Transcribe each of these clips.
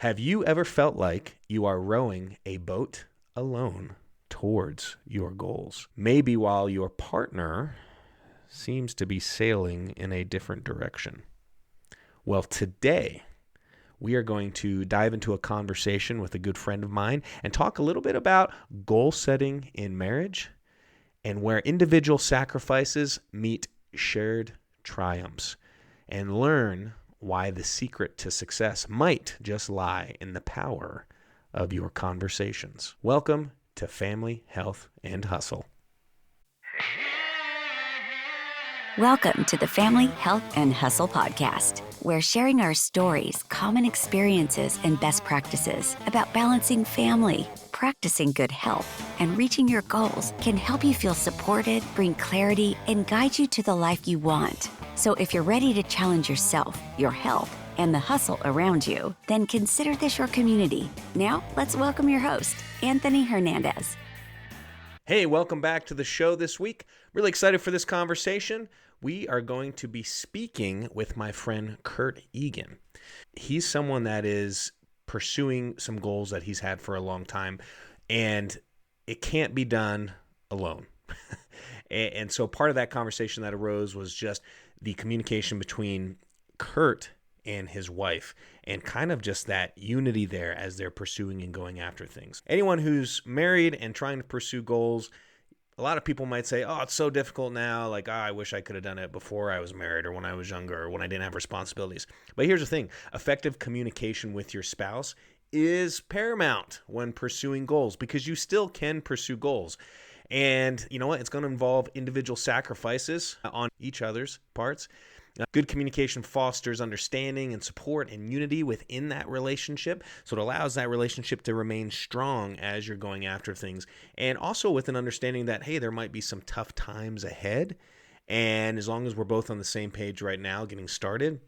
Have you ever felt like you are rowing a boat alone towards your goals? Maybe while your partner seems to be sailing in a different direction. Well, today we are going to dive into a conversation with a good friend of mine and talk a little bit about goal setting in marriage and where individual sacrifices meet shared triumphs, and learn why the secret to success might just lie in the power of your conversations. Welcome to Family, Health, and Hustle. Welcome to the Family, Health, and Hustle podcast, where sharing our stories, common experiences, and best practices about balancing family, practicing good health, and reaching your goals can help you feel supported, bring clarity, and guide you to the life you want. So if you're ready to challenge yourself, your health, and the hustle around you, then consider this your community. Now, let's welcome your host, Anthony Hernandez. Hey, welcome back to the show this week. Really excited for this conversation. We are going to be speaking with my friend Curt Eagan. He's someone that is pursuing some goals that he's had for a long time, and it can't be done alone. And so part of that conversation that arose was just the communication between Curt and his wife, and kind of just that unity there as they're pursuing and going after things. Anyone who's married and trying to pursue goals, a lot of people might say, oh, it's so difficult now. Like, I wish I could have done it before I was married or when I was younger or when I didn't have responsibilities. But here's the thing. Effective communication with your spouse is paramount when pursuing goals, because you still can pursue goals. And you know what? It's going to involve individual sacrifices on each other's parts. Good communication fosters understanding and support and unity within that relationship. So it allows that relationship to remain strong as you're going after things. And also with an understanding that, hey, there might be some tough times ahead. And as long as we're both on the same page right now, getting started,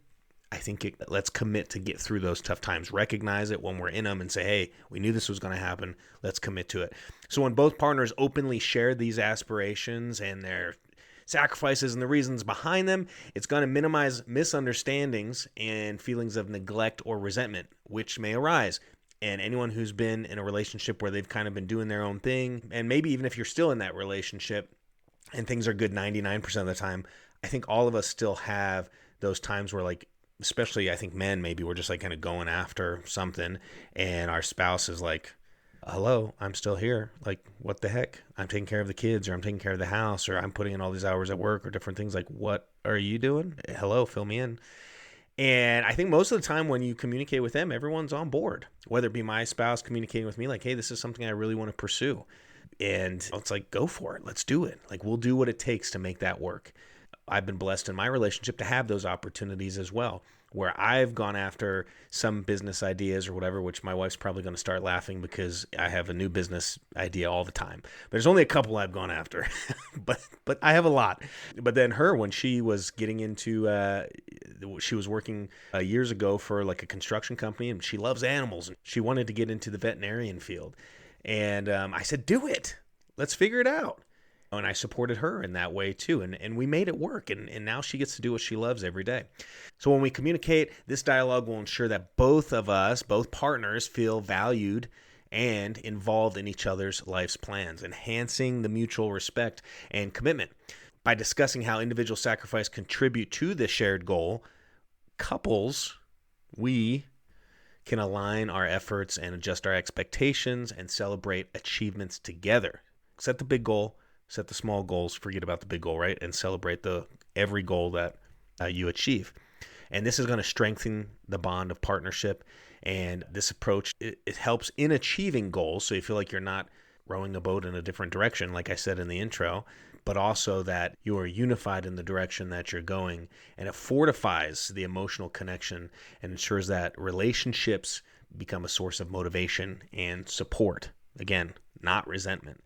I think let's commit to get through those tough times. Recognize it when we're in them and say, hey, we knew this was going to happen. Let's commit to it. So when both partners openly share these aspirations and their sacrifices and the reasons behind them, it's going to minimize misunderstandings and feelings of neglect or resentment, which may arise. And anyone who's been in a relationship where they've kind of been doing their own thing, and maybe even if you're still in that relationship and things are good 99% of the time, I think all of us still have those times where, like, especially I think men, maybe we're just like kind of going after something and our spouse is like, hello, I'm still here. Like, what the heck? I'm taking care of the kids, or I'm taking care of the house, or I'm putting in all these hours at work, or different things. Like, what are you doing? Hello, fill me in. And I think most of the time when you communicate with them, everyone's on board, whether it be my spouse communicating with me like, hey, this is something I really want to pursue. And it's like, go for it. Let's do it. Like, we'll do what it takes to make that work. I've been blessed in my relationship to have those opportunities as well, where I've gone after some business ideas or whatever, which my wife's probably going to start laughing because I have a new business idea all the time. There's only a couple I've gone after, but I have a lot. But then her, when she was getting into, she was working years ago for like a construction company, and she loves animals, and she wanted to get into the veterinarian field. And I said, do it. Let's figure it out. And I supported her in that way too. And we made it work. And now she gets to do what she loves every day. So when we communicate, this dialogue will ensure that both of us, both partners, feel valued and involved in each other's life's plans, enhancing the mutual respect and commitment. By discussing how individual sacrifice contribute to the shared goal, couples, we can align our efforts and adjust our expectations and celebrate achievements together. Set the big goal. Set the small goals, forget about the big goal, right? And celebrate every goal that you achieve. And this is going to strengthen the bond of partnership. And this approach, it helps in achieving goals. So you feel like you're not rowing a boat in a different direction, like I said in the intro, but also that you are unified in the direction that you're going. And it fortifies the emotional connection and ensures that relationships become a source of motivation and support. Again, not resentment.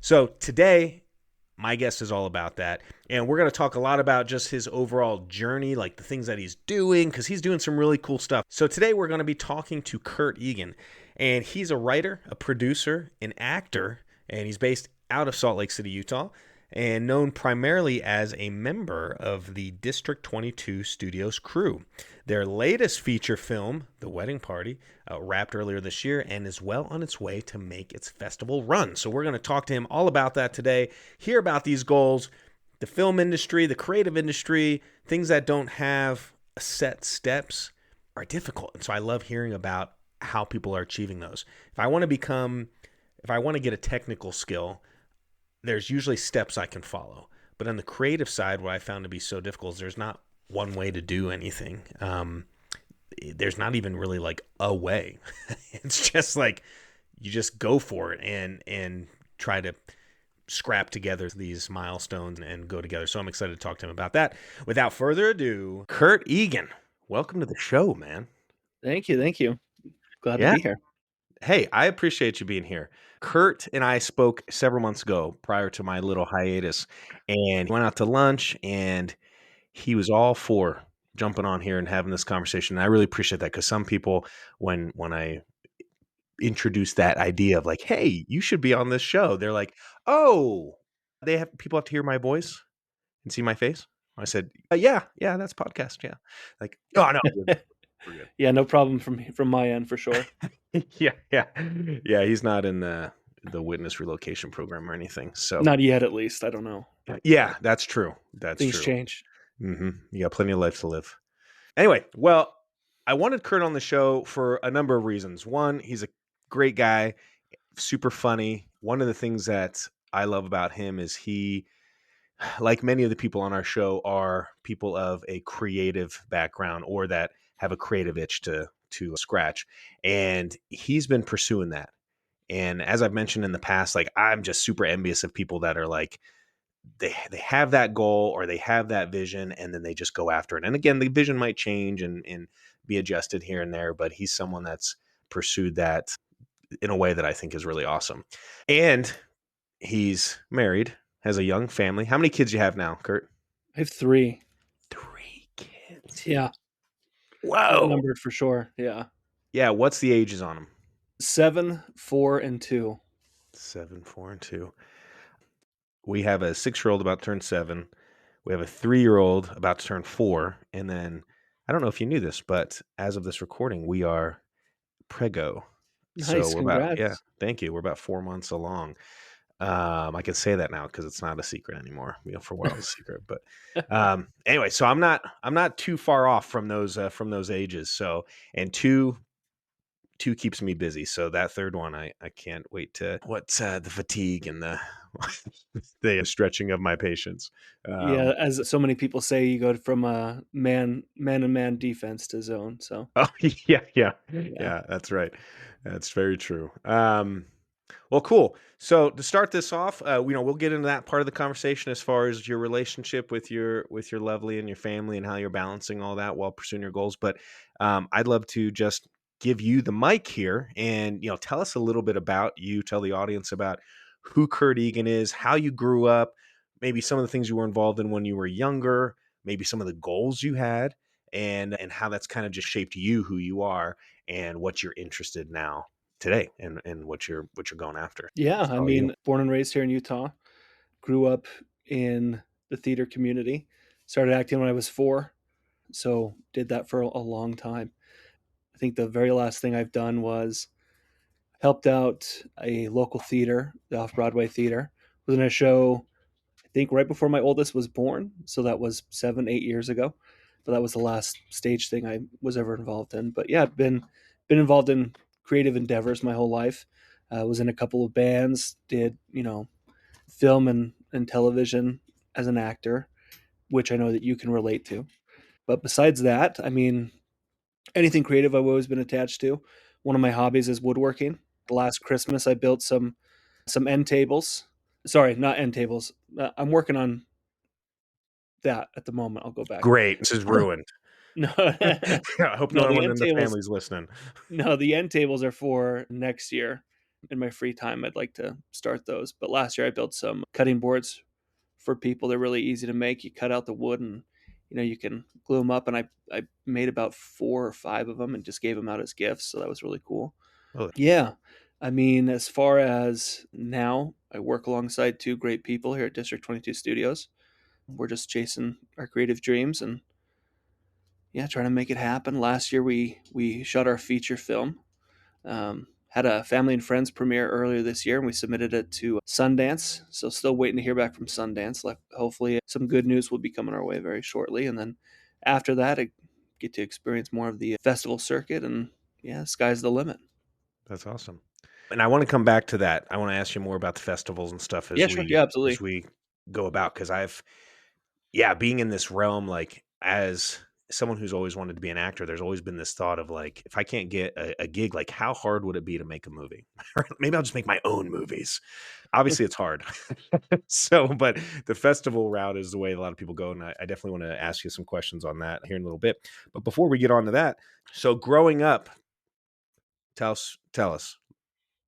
So today, my guest is all about that. And we're going to talk a lot about just his overall journey, like the things that he's doing, because he's doing some really cool stuff. So today we're going to be talking to Curt Eagan. And he's a writer, a producer, an actor, and he's based out of Salt Lake City, Utah. and known primarily as a member of the District 22 Studios crew. Their latest feature film, The Wedding Party, wrapped earlier this year and is well on its way to make its festival run. So we're going to talk to him all about that today, hear about these goals, the film industry, the creative industry, things that don't have set steps are difficult. And so I love hearing about how people are achieving those. If I want to get a technical skill, there's usually steps I can follow. But on the creative side, what I found to be so difficult is there's not one way to do anything. There's not even really like a way. It's just like you just go for it and try to scrap together these milestones and go together. So I'm excited to talk to him about that. Without further ado, Curt Eagan, welcome to the show, man. Thank you. Thank you. Glad Yeah. to be here. Hey, I appreciate you being here. Curt and I spoke several months ago prior to my little hiatus, and went out to lunch, and he was all for jumping on here and having this conversation. And I really appreciate that because some people, when I introduce that idea of like, hey, you should be on this show, they're like, oh, people have to hear my voice and see my face. I said, yeah, that's podcast, yeah. Like, oh no, we're good. Yeah, no problem from my end for sure. yeah. He's not in the witness relocation program or anything. So not yet, at least. I don't know. Yeah, that's true. That's Things true. change. You got plenty of life to live. Anyway, well, I wanted Curt on the show for a number of reasons. One, he's a great guy, super funny. One of the things that I love about him is he, like many of the people on our show, are people of a creative background or that have a creative itch to scratch. And he's been pursuing that. And as I've mentioned in the past, like I'm just super envious of people that are like, they have that goal or they have that vision and then they just go after it. And again, the vision might change and be adjusted here and there, but he's someone that's pursued that in a way that I think is really awesome. And he's married, has a young family. How many kids do you have now, Curt? I have 3. 3 kids. Yeah. Whoa. Numbered for sure. Yeah. Yeah. What's the ages on them? 7, 4, and 2. 7, 4, and 2. We have a 6-year-old about to turn 7. We have a 3-year-old about to turn 4. And then, I don't know if you knew this, but as of this recording, we are prego. Nice, so congrats. Thank you. We're about 4 months along. I can say that now because it's not a secret anymore. For a while, it's a secret. But anyway, so I'm not too far off from those ages. So, and two keeps me busy. So that third one, I can't wait to the fatigue and the stretching of my patience. Yeah, as so many people say, you go from a man and man defense to zone. So yeah, that's right. That's very true. Well, cool. So to start this off, we'll get into that part of the conversation as far as your relationship with your lovely and your family and how you're balancing all that while pursuing your goals. But I'd love to just give you the mic here and tell us a little bit about you. Tell the audience about who Curt Eagan is, how you grew up, maybe some of the things you were involved in when you were younger, maybe some of the goals you had, and how that's kind of just shaped you, who you are, and what you're interested in now today and what you're going after. Yeah, I mean, born and raised here in Utah, grew up in the theater community, started acting when I was 4, so did that for a long time. I think the very last thing I've done was helped out a local theater, the Off-Broadway Theater. Was in a show, I think, right before my oldest was born, so that was 7, 8 years ago. But that was the last stage thing I was ever involved in. But yeah, I've been involved in creative endeavors my whole life. Was in a couple of bands, did film and television as an actor, which I know that you can relate to. But besides that, I mean, anything creative I've always been attached to. One of my hobbies is woodworking. Last Christmas, I built some end tables. Sorry, not end tables. I'm working on that at the moment. I'll go back. Great. This is ruined. No, I hope no one in the family's listening. No, the end tables are for next year. In my free time, I'd like to start those. But last year, I built some cutting boards for people. They're really easy to make. You cut out the wood and you can glue them up. And I made about 4 or 5 of them and just gave them out as gifts. So that was really cool. Oh. Yeah. I mean, as far as now, I work alongside two great people here at District 22 Studios. We're just chasing our creative dreams and yeah, trying to make it happen. Last year, we shot our feature film. Had a family and friends premiere earlier this year, and we submitted it to Sundance. So still waiting to hear back from Sundance. Like, hopefully, some good news will be coming our way very shortly. And then after that, I get to experience more of the festival circuit, and yeah, sky's the limit. That's awesome. And I want to come back to that. I want to ask you more about the festivals and stuff Yeah, sure. Yeah, as absolutely. we go about, because yeah, being in this realm, like as someone who's always wanted to be an actor, there's always been this thought of like, if I can't get a gig, like how hard would it be to make a movie? Maybe I'll just make my own movies. Obviously, it's hard. So, but the festival route is the way a lot of people go, and I definitely want to ask you some questions on that here in a little bit. But before we get on to that, so growing up, tell us.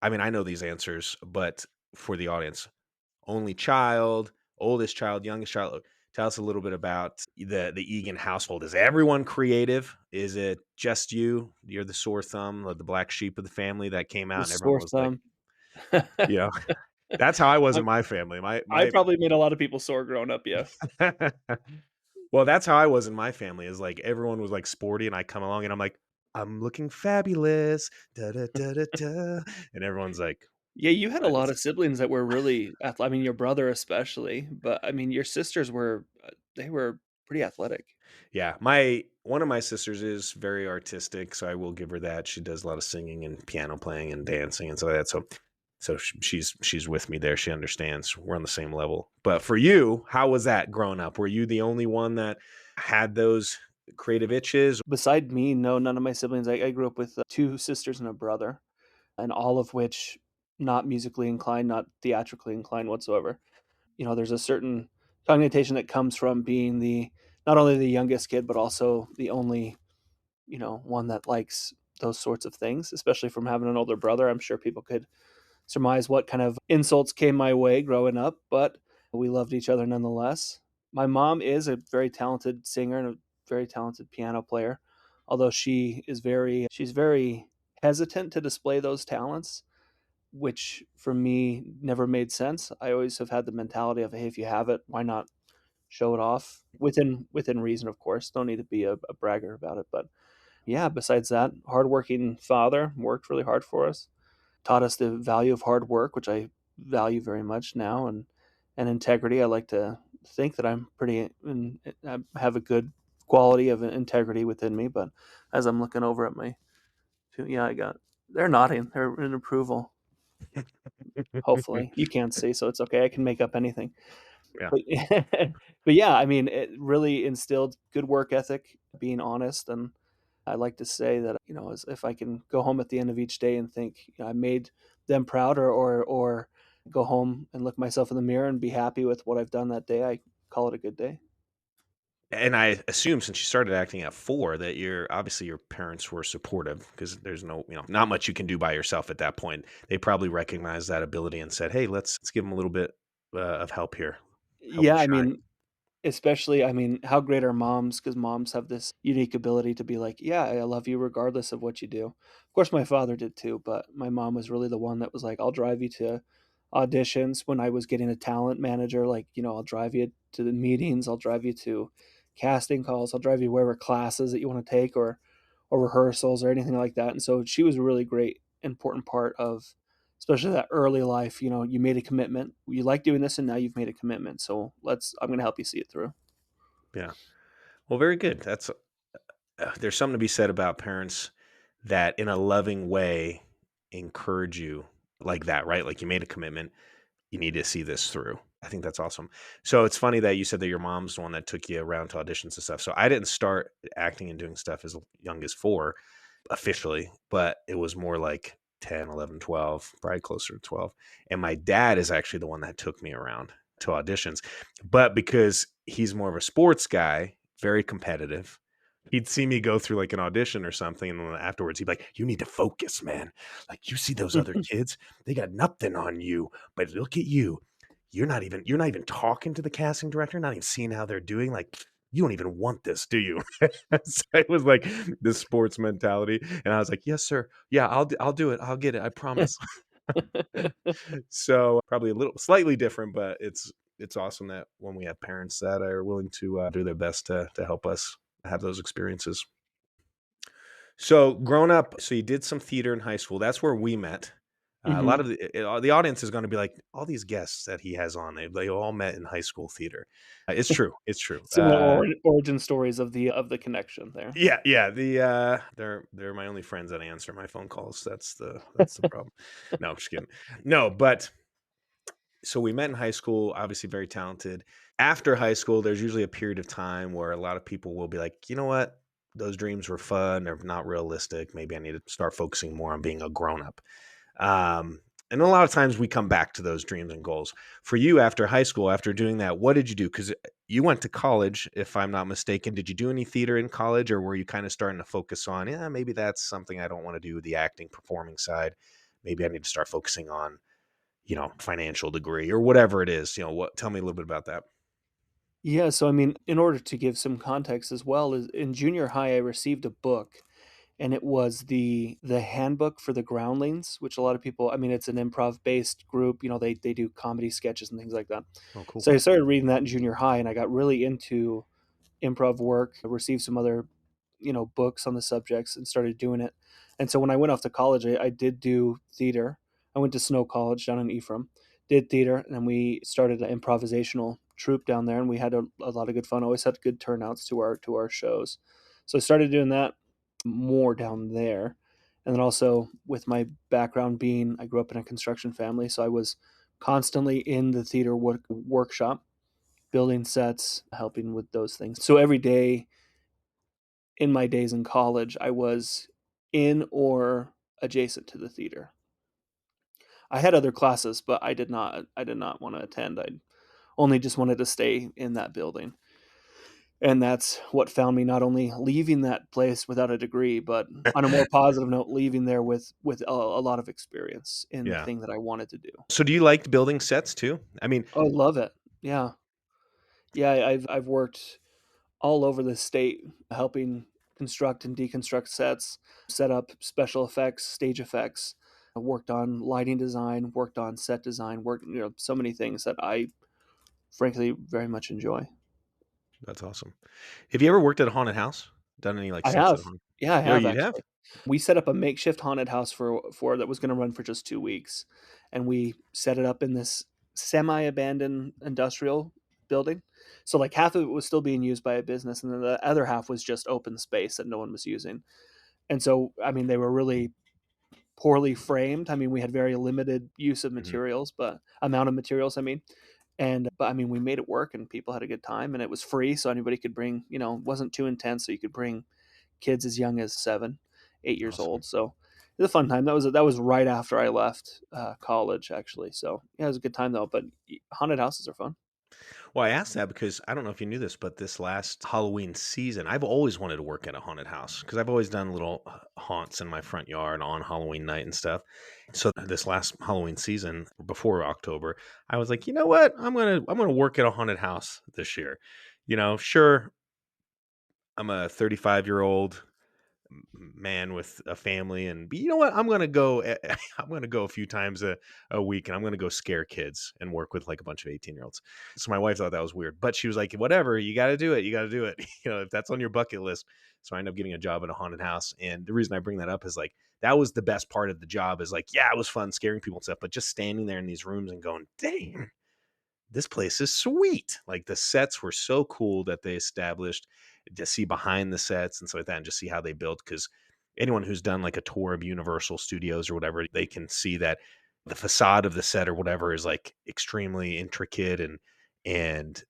I mean, I know these answers, but for the audience, only child, oldest child, youngest child. Tell us a little bit about the Egan household. Is everyone creative? Is it just you? You're the sore thumb, the black sheep of the family that came out, The and everyone sore was like, thumb. you know, that's how I was I in my family. I My probably made a lot of people sore growing up. Yeah. well, that's how I was in my family. Is like everyone was like sporty, and I come along, and I'm like, I'm looking fabulous, da da da da da, and everyone's like, Yeah, you had a what? lot of siblings that were really I mean, your brother especially, but I mean, your sisters were they were pretty athletic. Yeah, my one of my sisters is very artistic, so I will give her that. She does a lot of singing and piano playing and dancing and so that. So she's with me there. She understands. We're on the same level. But for you, how was that growing up? Were you the only one that had those creative itches? Beside me, no, none of my siblings. I grew up with two sisters and a brother, and all of which not musically inclined, not theatrically inclined whatsoever. You know, there's a certain connotation that comes from being the not only the youngest kid, but also the only, you know, one that likes those sorts of things, especially from having an older brother. I'm sure people could surmise what kind of insults came my way growing up, but we loved each other nonetheless. My mom is a very talented singer and a very talented piano player, although she's very hesitant to display those talents, which for me never made sense. I always have had the mentality of, hey, if you have it, why not show it off within reason, of course. Don't need to be a bragger about it, but yeah. Besides that, hardworking father, worked really hard for us, taught us the value of hard work, which I value very much now, and integrity. I like to think that I'm pretty and I have a good quality of integrity within me. But as I'm looking over at my, yeah, I got they're nodding, they're in approval. Hopefully, you can't see, so it's okay. I can make up anything. Yeah. But but yeah, I mean, it really instilled good work ethic, being honest, and I like to say that, you know, as if I can go home at the end of each day and think, you know, I made them proud, or go home and look myself in the mirror and be happy with what I've done that day, I call it a good day. And I assume since you started acting at 4 that you're obviously your parents were supportive because there's no, not much you can do by yourself at that point. They probably recognized that ability and said, "Hey, let's give them a little bit of help here. Help Yeah, them I shine." mean, especially, I mean, how great are moms? Because moms have this unique ability to be like, "Yeah, I love you regardless of what you do." Of course, my father did too, but my mom was really the one that was like, "I'll drive you to auditions." When I was getting a talent manager, like, you know, "I'll drive you to the meetings, I'll drive you to casting calls, I'll drive you wherever classes that you wanna take, or rehearsals or anything like that." And so she was a really great, important part of especially that early life. You know, you made a commitment. You like doing this, and now you've made a commitment. So I'm going to help you see it through. Yeah. Well, very good. That's there's something to be said about parents that in a loving way encourage you like that, right? Like you made a commitment, you need to see this through. I think that's awesome. So it's funny that you said that your mom's the one that took you around to auditions and stuff. So I didn't start acting and doing stuff as young as 4 officially, but it was more like 10, 11, 12, probably closer to 12. And my dad is actually the one that took me around to auditions. But because he's more of a sports guy, very competitive, he'd see me go through like an audition or something. And then afterwards, he'd be like, "You need to focus, man. Like, you see those other kids, they got nothing on you. But look at you. You're not even talking to the casting director, not even seeing how they're doing. Like, you don't even want this, do you? So it was like this sports mentality, and I was like, yes, sir. Yeah, I'll do it. I'll get it. I promise. So probably a little slightly different, but it's awesome that when we have parents that are willing to do their best to help us have those experiences. So growing up, so you did some theater in high school. That's where we met. A Hmm. lot of the audience is going to be like, all these guests that he has on, they all met in high school theater. It's true. It's true. Similar origin stories of the connection there. Yeah, yeah. They're my only friends that answer my phone calls. That's the problem. No, I'm just kidding. No, but so we met in high school, obviously very talented. After high school, there's usually a period of time where a lot of people will be like, you know what? Those dreams were fun. They're not realistic. Maybe I need to start focusing more on being a grown up. Um, and a lot of times we come back to those dreams and goals. For you, after high school, after doing that, what did you do? Because you went to college, if I'm not mistaken. Did you do any theater in college, or were you kind of starting to focus on, yeah, maybe that's something I don't want to do, the acting, performing side. Maybe I need to start focusing on financial degree or whatever it is. Tell me a little bit about that. Yeah, so I mean, in order to give some context as well, is in junior high I received a book, and it was the handbook for the groundlings, which a lot of people, I mean, it's an improv based group, they do comedy sketches and things like that. Oh, cool. So I started reading that in junior high, and I got really into improv work. I received some other, books on the subjects and started doing it. And so when I went off to college, I did do theater. I went to Snow College down in Ephraim, did theater, and then we started an improvisational troupe down there, and we had a lot of good fun. Always had good turnouts to our shows. So I started doing that more down there. And then also with my background being, I grew up in a construction family, so I was constantly in the theater workshop, building sets, helping with those things. So every day in my days in college, I was in or adjacent to the theater. I had other classes, but I did not want to attend. I only just wanted to stay in that building. And that's what found me not only leaving that place without a degree, but on a more positive note, leaving there with a lot of experience in the Yeah. thing that I wanted to do. So do you like building sets too? I mean, Oh, I love it. Yeah. Yeah, I've worked all over the state helping construct and deconstruct sets, set up special effects, stage effects. I worked on lighting design, worked on set design, worked, so many things that I frankly very much enjoy. that's awesome. Have you ever worked at a haunted house? Done any like I sets at have. home? Yeah, I Oh, have you have? actually. We set up a makeshift haunted house for that was going to run for just 2 weeks, and we set it up in this semi-abandoned industrial building. So like half of it was still being used by a business, and then the other half was just open space that no one was using. And so, I mean, they were really poorly framed. I mean, we had very limited use of Mhm. materials, but amount of materials, I mean. And but I mean, we made it work and people had a good time and it was free so anybody could bring, it wasn't too intense so you could bring kids as young as 7, 8 years Awesome. old. So it was a fun time. That was right after I left college actually. So yeah, it was a good time though, but haunted houses are fun. Well, I asked that because I don't know if you knew this, but this last Halloween season, I've always wanted to work at a haunted house because I've always done little haunts in my front yard on Halloween night and stuff. So this last Halloween season, before October, I was like, you know what? I'm gonna work at a haunted house this year. Sure, I'm a 35-year-old man with a family, and you know what, I'm gonna go I'm gonna go a few times a week, and I'm gonna go scare kids and work with like a bunch of 18-year-olds. So my wife thought that was weird, but she was like, whatever, you got to do it, you got to do it. If that's on your bucket list. So I ended up getting a job at a haunted house, and the reason I bring that up is like that was the best part of the job. Is like, yeah, it was fun scaring people and stuff, but just standing there in these rooms and going, dang, this place is sweet. Like the sets were so cool that they established, to see behind the sets and stuff like that, and just see how they built. Because anyone who's done like a tour of Universal Studios or whatever, they can see that the facade of the set or whatever is like extremely intricate and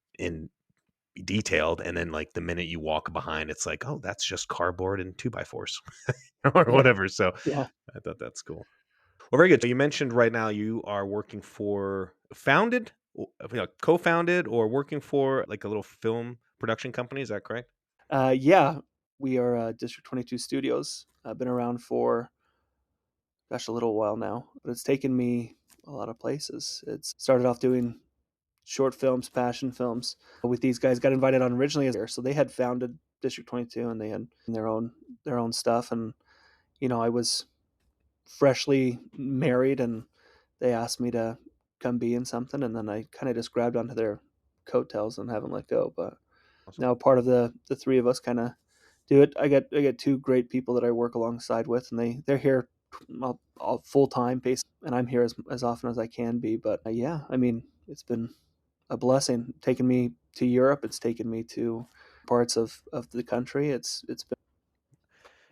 detailed. And then like the minute you walk behind, it's like, oh, that's just cardboard and 2x4s or Yeah. whatever. So Yeah. I thought that's cool. Well, very good. So you mentioned right now you are working for co-founded or working for like a little film production company. Is that correct? Yeah, we are District 22 Studios. I've been around for gosh a little while now, but it's taken me a lot of places. It's started off doing short films, passion films with these guys. Got invited on originally as so they had founded District 22 and they had their own stuff. And I was freshly married and they asked me to come be in something, and then I kind of just grabbed onto their coattails and haven't let go. But Awesome. now part of the three of us kind of do it. I get two great people that I work alongside with, and they're here all full time basically, and I'm here as often as I can be. But yeah, I mean, it's been a blessing. Taken me to Europe. It's taken me to parts of the country. It's been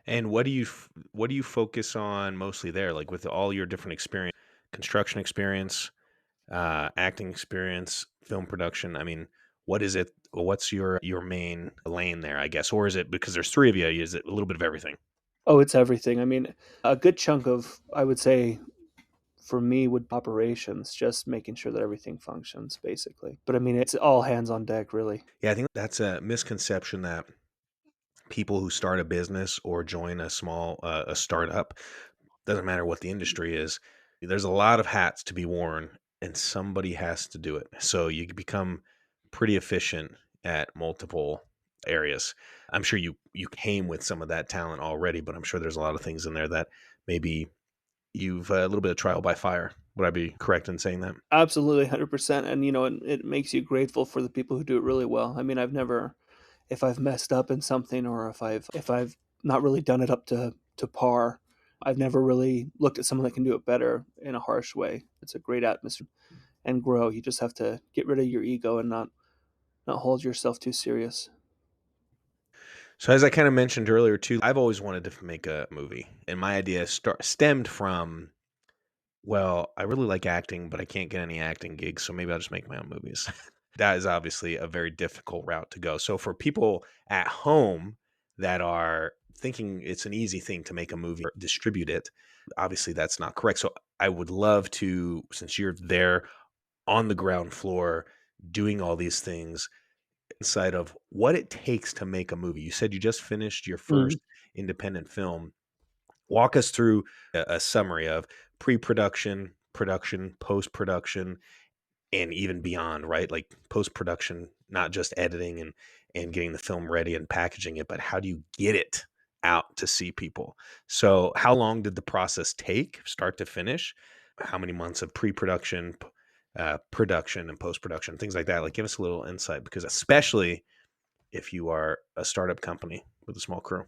And what do you focus on mostly there? Like with all your different experience, construction experience, acting experience, film production. I mean, what is it? What's your main lane there? I guess, or is it because there's three of you? Is it a little bit of everything? it's everything. I mean, a good chunk of I would say for me would operations, just making sure that everything functions basically. But I mean, it's all hands on deck really. Yeah, I think that's a misconception that people who start a business or join a startup, doesn't matter what the industry is, there's a lot of hats to be worn and somebody has to do it. So you become pretty efficient at multiple areas. I'm sure you came with some of that talent already, but I'm sure there's a lot of things in there that maybe you've a little bit of trial by fire. Would I be correct in saying that? Absolutely, 100%. And it makes you grateful for the people who do it really well. I mean, I've never, if I've messed up in something or if I've not really done it up to par, I've never really looked at someone that can do it better in a harsh way. It's a great atmosphere and grow. You just have to get rid of your ego and not hold yourself too serious. So as I kind of mentioned earlier too, I've always wanted to make a movie, and my idea stemmed from, well, I really like acting, but I can't get any acting gigs, so maybe I'll just make my own movies. That is obviously a very difficult route to go. So for people at home that are thinking it's an easy thing to make a movie or distribute it, obviously that's not correct. So I would love to, since you're there on the ground floor doing all these things, inside of what it takes to make a movie. You said you just finished your first Mhm. independent film. Walk us through a summary of pre-production, production, post-production, and even beyond, right? Like post-production, not just editing and getting the film ready and packaging it, but how do you get it out to see people? So, how long did the process take, start to finish? How many months of pre-production, production, and post-production, things like that? Like, give us a little insight because, especially if you are a startup company with a small crew.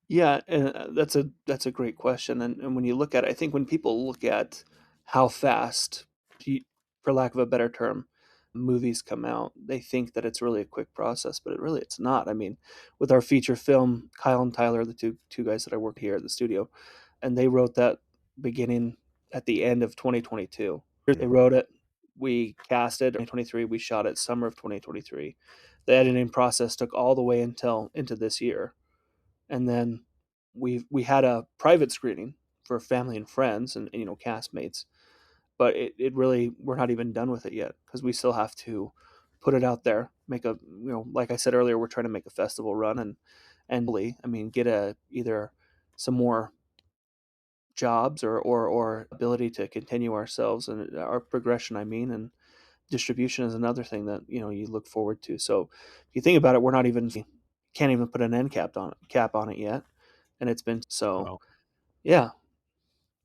Yeah, and that's a great question. And when you look at it, I think when people look at how fast, you- for lack of a better term, movies come out, they think that it's really a quick process, but it's not. I mean, with our feature film, Kyle and Tyler, the two guys that I work here at the studio, and they wrote that beginning at the end of 2022. They Mhm. wrote it, we cast it 2023, we shot it summer of 2023. The editing process took all the way until into this year, and then we had a private screening for family and friends and castmates, but it really we're not even done with it yet because we still have to put it out there, make a like I said earlier, we're trying to make a festival run and I mean get a either some more jobs or ability to continue ourselves and our progression, I mean, and distribution is another thing that you look forward to. So if you think about it, we're not even can't even put an end cap on it yet, and it's been so. Well, Yeah,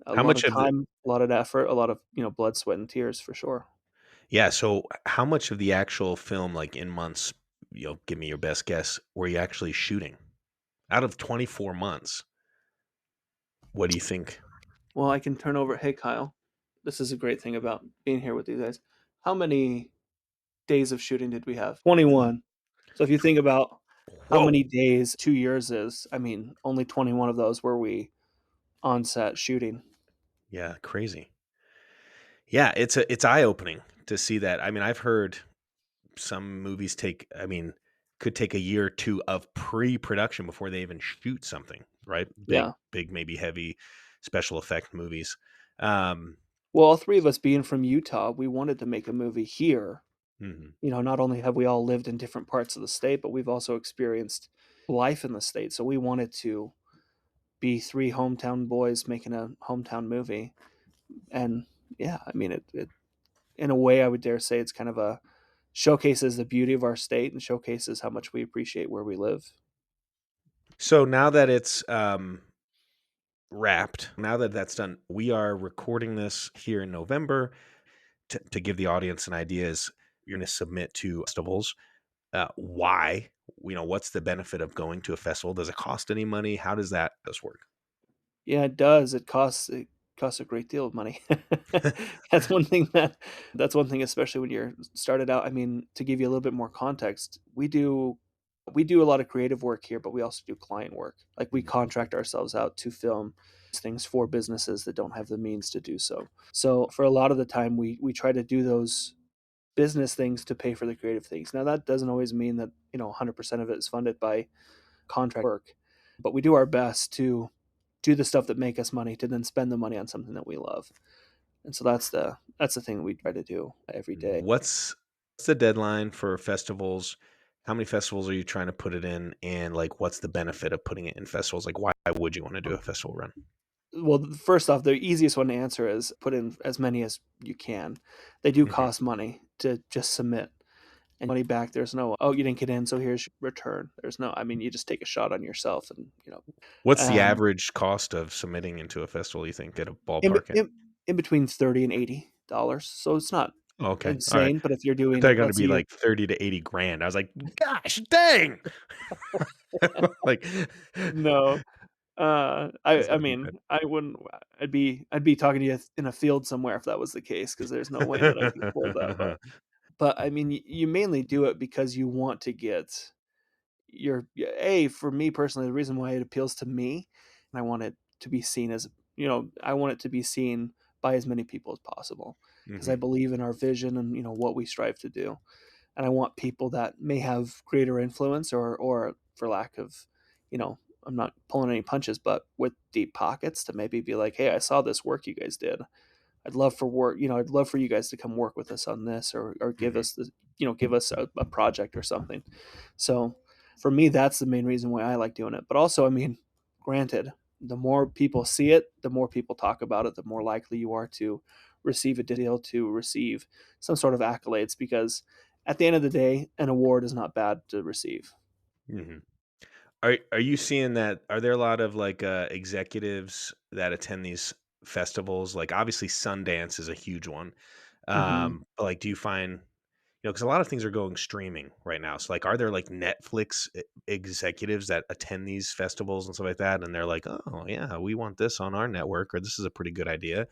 a how lot much of of the time, a lot of effort, a lot of blood, sweat, and tears for sure. yeah, so how much of the actual film, like in months, give me your best guess, were you actually shooting? Out of 24 months, what do you think? Well, I can turn over. Hey, Kyle, this is a great thing about being here with you guys. How many days of shooting did we have? 21. So if you think about how Whoa. many days 2 years is, I mean, only 21 of those were we on set shooting. Yeah, crazy. Yeah, it's eye-opening to see that. I mean, I've heard some movies could take a year or two of pre-production before they even shoot something, right? Big, Yeah. big, maybe heavy special effect movies. Um, Well, all three of us being from Utah, we wanted to make a movie here. mhm. Not only have we all lived in different parts of the state, but we've also experienced life in the state. So we wanted to be three hometown boys making a hometown movie. And yeah, I mean, in a way, I would dare say it's kind of a showcases the beauty of our state and showcases how much we appreciate where we live. So now that it's wrapped, now that that's done, we are recording this here in November. To give the audience an idea, is you're going to submit to festivals. Why? What's the benefit of going to a festival? Does it cost any money? How does that work? Yeah, it does. It costs a great deal of money. That's one thing especially when you're started out. I mean, to give you a little bit more context, we do a lot of creative work here, but we also do client work. Like we contract ourselves out to film things for businesses that don't have the means to do so. So for a lot of the time we try to do those business things to pay for the creative things. Now that doesn't always mean that, 100% of it is funded by contract work, but we do our best to do the stuff that make us money to then spend the money on something that we love. And so that's the thing that we try to do every day. What's the deadline for festivals? How many festivals are you trying to put it in? And like, what's the benefit of putting it in festivals? Like, why would you want to do a festival run? Well, first off, the easiest one to answer is put in as many as you can. They do Mhm. cost money to just submit and money back. There's no, oh, you didn't get in, so here's your return. There's no, I mean, you just take a shot on yourself and, What's the um, average cost of submitting into a festival, you think, at a in, ballpark? in, in between $30 and $80. So it's not Oh, okay. All right. insane, but if you're I thought doing, it going to let's say be you're, like 30 to 80 grand. I was like, gosh, dang. Like, no, that's I got to be mean, bad. I wouldn't. I'd be talking to you in a field somewhere if that was the case, because there's no way that I could afford that. But I mean, you mainly do it because you want to get for me personally, the reason why it appeals to me, and I want it to be seen as, I want it to be seen by as many people as possible, because I Mhm. believe in our vision and what we strive to do, and I want people that may have greater influence or for lack of, I'm not pulling any punches, but with deep pockets to maybe be like, hey, I saw this work you guys did. I'd love for you guys to come work with us on this, or give Mhm. us give us a project or something. So for me, that's the main reason why I like doing it. But also, I mean, granted, the more people see it, the more people talk about it, the more likely you are to receive a deal, to receive some sort of accolades, because at the end of the day, an award is not bad to receive. Mhm. Are you seeing that? Are there a lot of like executives that attend these festivals? Like, obviously, Sundance is a huge one. Hmm. But like, do you find, because a lot of things are going streaming right now. So, like, are there like Netflix executives that attend these festivals and stuff like that? And they're like, oh, yeah, we want this on our network, or this is a pretty good idea.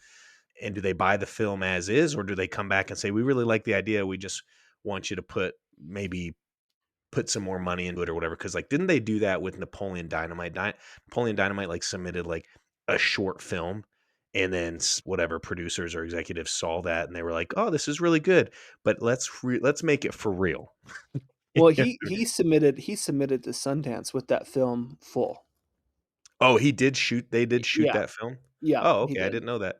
And do they buy the film as is, or do they come back and say, we really like the idea. We just want you to put some more money into it or whatever? Because like, didn't they do that with Napoleon Dynamite? Napoleon Dynamite like submitted like a short film, and then whatever producers or executives saw that and they were like, "Oh, this is really good, but let's make it for real." Well, he submitted to Sundance with that film full. Oh, he did shoot. They did shoot Yeah, that film. yeah, Oh, he okay, I did. didn't know that.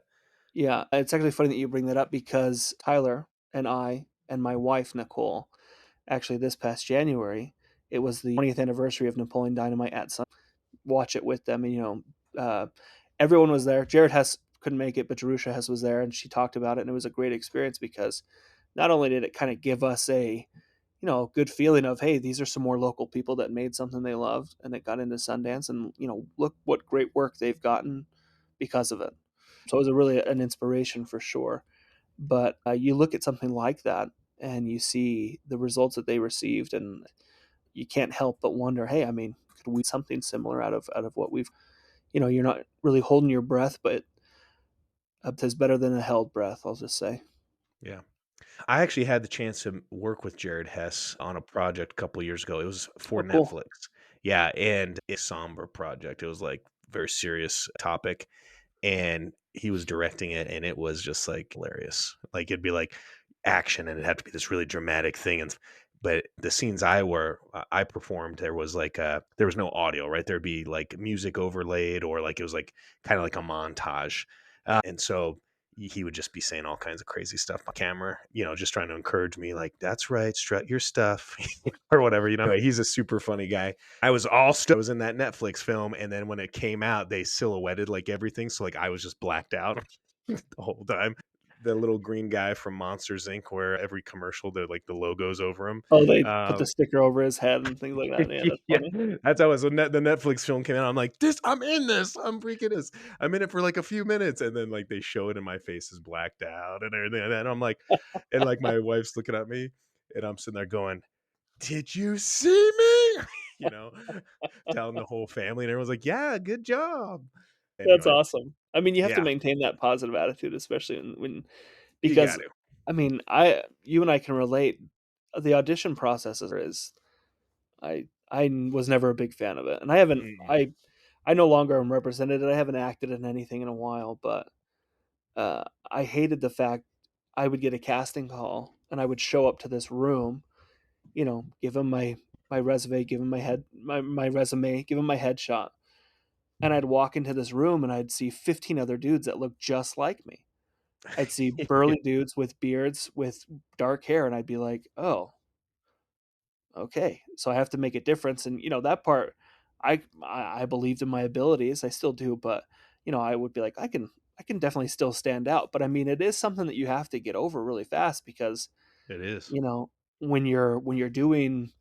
Yeah, it's actually funny that you bring that up, because Tyler and I and my wife Nicole, actually this past January, it was the 20th anniversary of Napoleon Dynamite at Sun. Watch it with them, and everyone was there. Jared Hess couldn't make it, but Jerusha Hess was there, and she talked about it, and it was a great experience, because not only did it kind of give us a good feeling of, hey, these are some more local people that made something they loved and it got into Sundance, and look what great work they've gotten because of it. So it was a really an inspiration for sure. But you look at something like that and you see the results that they received, and you can't help but wonder, hey, I mean, could we something similar out of what we've, you're not really holding your breath, but it's better than a held breath, I'll just say. Yeah. I actually had the chance to work with Jared Hess on a project a couple years ago. It was for Oh, cool. Netflix. Yeah, and it's a somber project. It was like very serious topic, and he was directing it, and it was just like hilarious. Like, it'd be like action, and it'd have to be this really dramatic thing. And but the scenes I performed, there was no audio, right? There'd be like music overlaid, or like it was like kind of like a montage, and so he would just be saying all kinds of crazy stuff on camera, just trying to encourage me, like, that's right, strut your stuff, or whatever. Anyway, he's a super funny guy. I was in that Netflix film, and then when it came out, they silhouetted like everything, so like I was just blacked out the whole time. the little green guy from Monsters Inc. where every commercial they're like the logos over him. Oh, they put the Um, sticker over his head and things like that. Yeah, that's yeah, funny. that's how it was. When the Netflix film came out, I'm like, this, I'm in this. I'm freaking this. I'm in it for like a few minutes, and then like they show it, and my face is blacked out and everything. And I'm like, and like my wife's looking at me, and I'm sitting there going, "Did you see me?" you know, telling the whole family, and everyone's like, "Yeah, good job." That's Anyway, awesome. I mean, you have to yeah, maintain that positive attitude, especially when you got because, to. I mean, I you and I can relate. The audition process is I was never a big fan of it, and I haven't Mm. I no longer am represented. I haven't acted in anything in a while, but I hated the fact I would get a casting call and I would show up to this room, give him my resume, give him my resume, give him my headshot, and I'd walk into this room and I'd see 15 other dudes that looked just like me. I'd see burly dudes with beards with dark hair, and I'd be like, "Oh, okay, so I have to make a difference." And that part, I believed in my abilities, I still do, but I would be like, I can definitely still stand out. But I mean, it is something that you have to get over really fast because It is. you know when you're doing